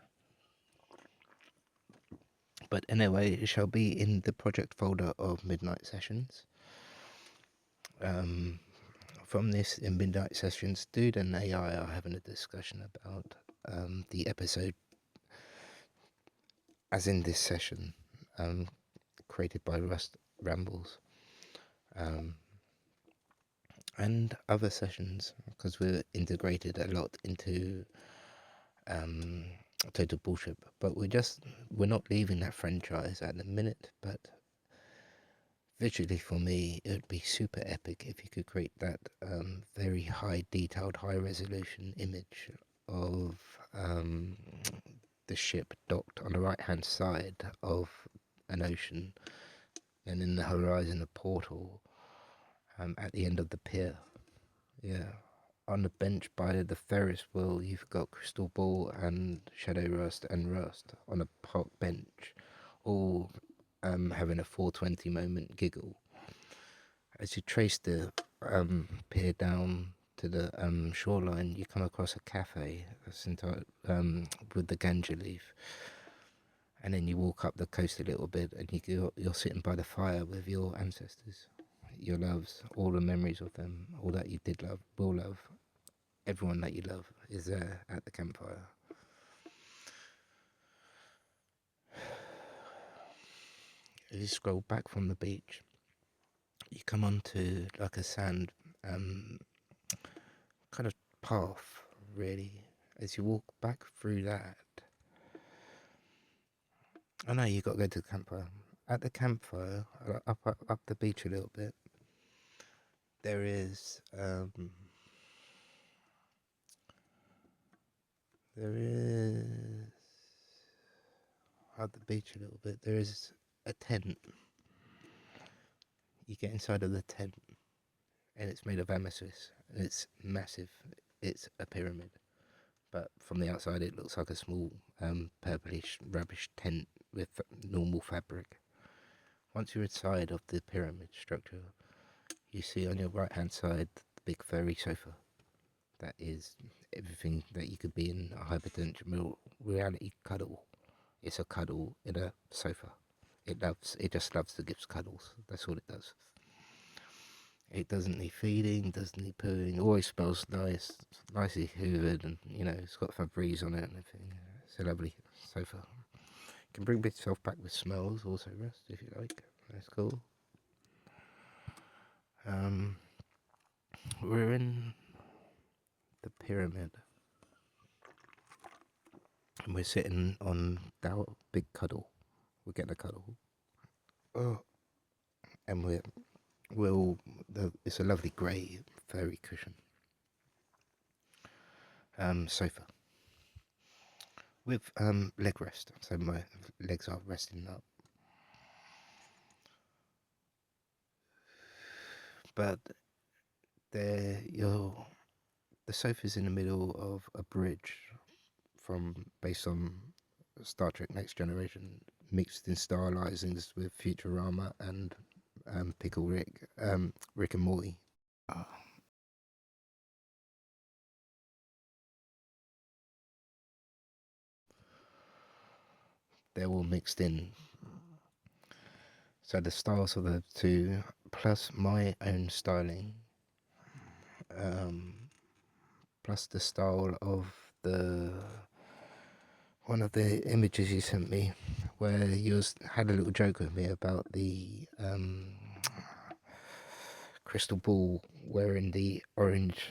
But anyway, it shall be in the project folder of Midnight Sessions. From this, in Midnight Sessions, Dude and AI are having a discussion about the episode, as in this session, created by Rust Rambles, and other sessions, because we're integrated a lot into Total Bullshit. But we're not leaving that franchise at the minute, but visually for me, it would be super epic if you could create that very high detailed, high resolution image of the ship docked on the right hand side of an ocean, and in the horizon a portal at the end of the pier. Yeah. On the bench by the Ferris wheel, you've got Crystal Ball and Shadow Rust and Rust on a park bench, all having a 420 moment giggle. As you trace the pier down to the shoreline, you come across a cafe that's with the ganja leaf, and then you walk up the coast a little bit, and you're sitting by the fire with your ancestors, your loves, all the memories of them, all that you did love, will love. Everyone that you love is there at the campfire. As you scroll back from the beach, you come onto like a sand kind of path, really. As you walk back through that, I know you got to go to the campfire. At the campfire, up the beach a little bit, there is up the beach a little bit. There is a tent. You get inside of the tent, and it's made of amethyst. It's massive. It's a pyramid, but from the outside it looks like a small purplish rubbish tent with normal fabric. Once you're inside of the pyramid structure, you see on your right hand side the big furry sofa. That is everything that you could be in a hyperdimensional reality cuddle. It's a cuddle in a sofa. It just loves to give cuddles. That's all it does. It doesn't need feeding, doesn't need pooing, always smells nice, nicely hoovered, and it's got Febreze on it and everything. It's a lovely sofa. You can bring yourself back with smells also, Rust, if you like. That's cool. We're in the pyramid, and we're sitting on that big cuddle. We're getting a cuddle. Oh, and it's a lovely grey furry cushion sofa with leg rest, so my legs are resting up. But the sofa's in the middle of a bridge based on Star Trek Next Generation, mixed in stylizings with Futurama and Pickle Rick and Morty. They're all mixed in. So the styles of the two, plus my own styling, plus the style of the one of the images you sent me, where you had a little joke with me about the crystal ball wearing the orange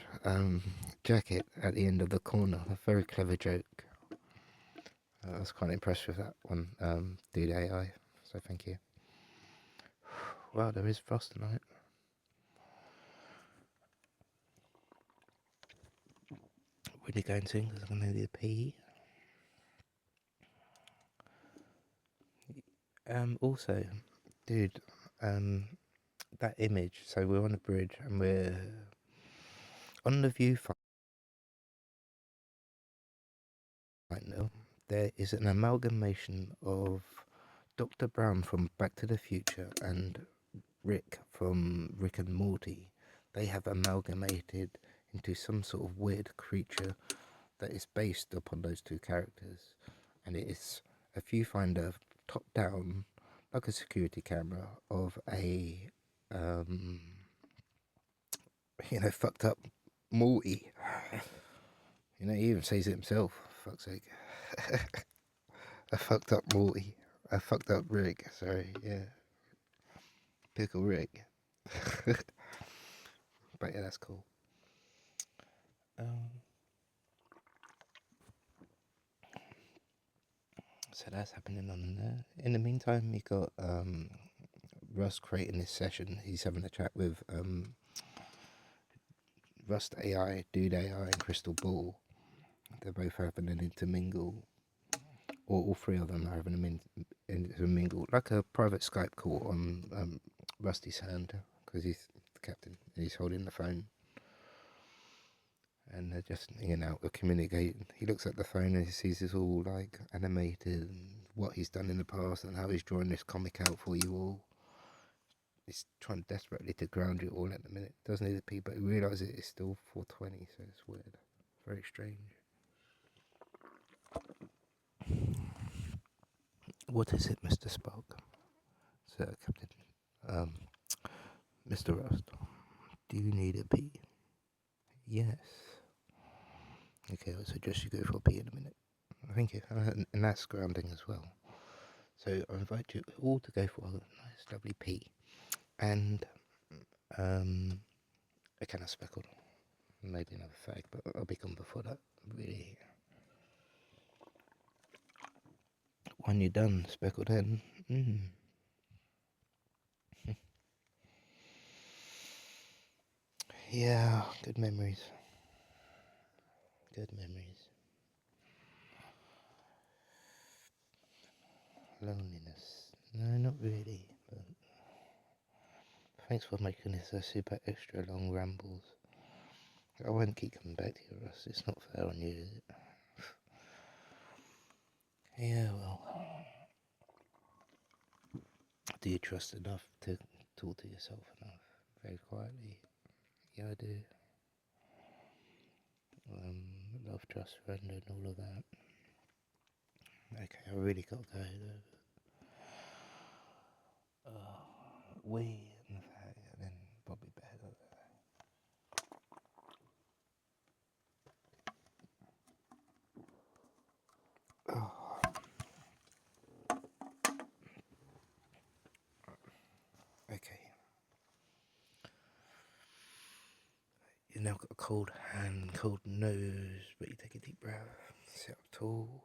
jacket at the end of the corner. A very clever joke. I was quite impressed with that one, Dude AI. So thank you. Wow, there is frost tonight. Really going soon because I'm going to need a pee. Also, dude, that image. So we're on a bridge and we're on the viewfinder. There is an amalgamation of Dr. Brown from Back to the Future and Rick from Rick and Morty. They have amalgamated into some sort of weird creature that is based upon those two characters, and it is a viewfinder top down, like a security camera of a fucked up Morty. He even says it himself, for fuck's sake. A fucked up Morty. A fucked up Rick, sorry, yeah. Pickle Rick. But yeah, that's cool. So that's happening on there. In the meantime, we got Russ creating this session. He's having a chat with Rust AI, Dude AI, and Crystal Ball. They're both having an intermingle, or all three of them are having an intermingle, like a private Skype call on Rusty's hand, because he's the captain and he's holding the phone. And they're just hanging out, communicating. He looks at the phone and he sees this all like animated and what he's done in the past and how he's drawing this comic out for you all. He's trying desperately to ground you all at the minute. Doesn't need to pee, but he realises it's still 4:20, so it's weird. Very strange. What is it, Mr. Spark? Sir Captain. Mr. Rust, do you need a pee? Yes. Okay, I'll suggest you go for a pee in a minute. Thank you. And that's grounding as well. So I invite you all to go for a nice, lovely pee. And a can of speckled. Maybe another fag, but I'll be gone before that. Really. When you're done, speckled hen. Yeah, good memories. Good memories. Loneliness. No, not really. But Thanks for making this a super extra long rambles. I won't keep coming back to you, Russ. It's not fair on you, is it? Yeah, well. Do you trust enough to talk to yourself enough? Very quietly. Yeah, I do. Love, trust, friend, and all of that. Okay, I really got to go though. We and the fact, and then probably better. Oh, okay. You now got a cold hand, cold nose, but you take a deep breath, sit up tall.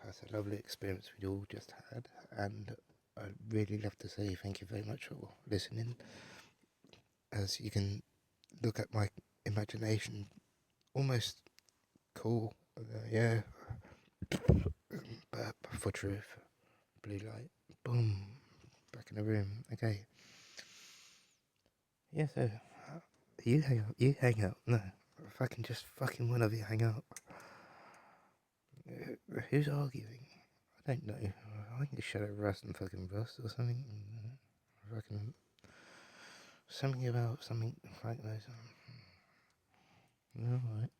That's a lovely experience we all just had, and I'd really love to say thank you very much for listening. As you can look at my imagination, almost cool, yeah, but for truth, blue light, boom, back in the room. Okay, yeah, so you hang up, no, fucking just fucking one of you hang up. Who's arguing? I don't know. I think it's Shadow Rust and fucking Rust or something. Fucking something about something like those. Alright,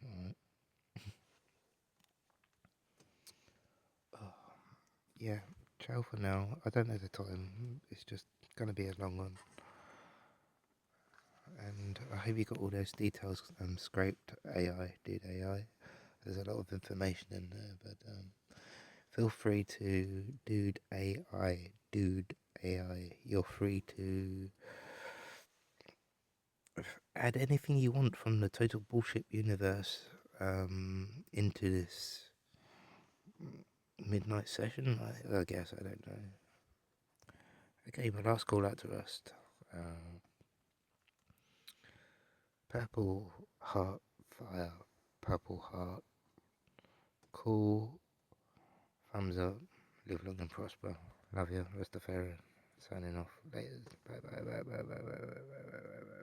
alright. Oh, yeah, ciao for now. I don't know the time. It's just gonna be a long one. And I hope you got all those details scraped. AI, dude, AI. There's a lot of information in there, but feel free to dude AI. You're free to add anything you want from the total bullshit universe into this midnight session. I guess I don't know. Okay, my last call out to Rust. Purple heart fire. Purple heart. Cool. Thumbs up. Live long and prosper. Love you, Rastafarian. Signing off. Later. Bye bye bye bye bye bye bye bye bye bye.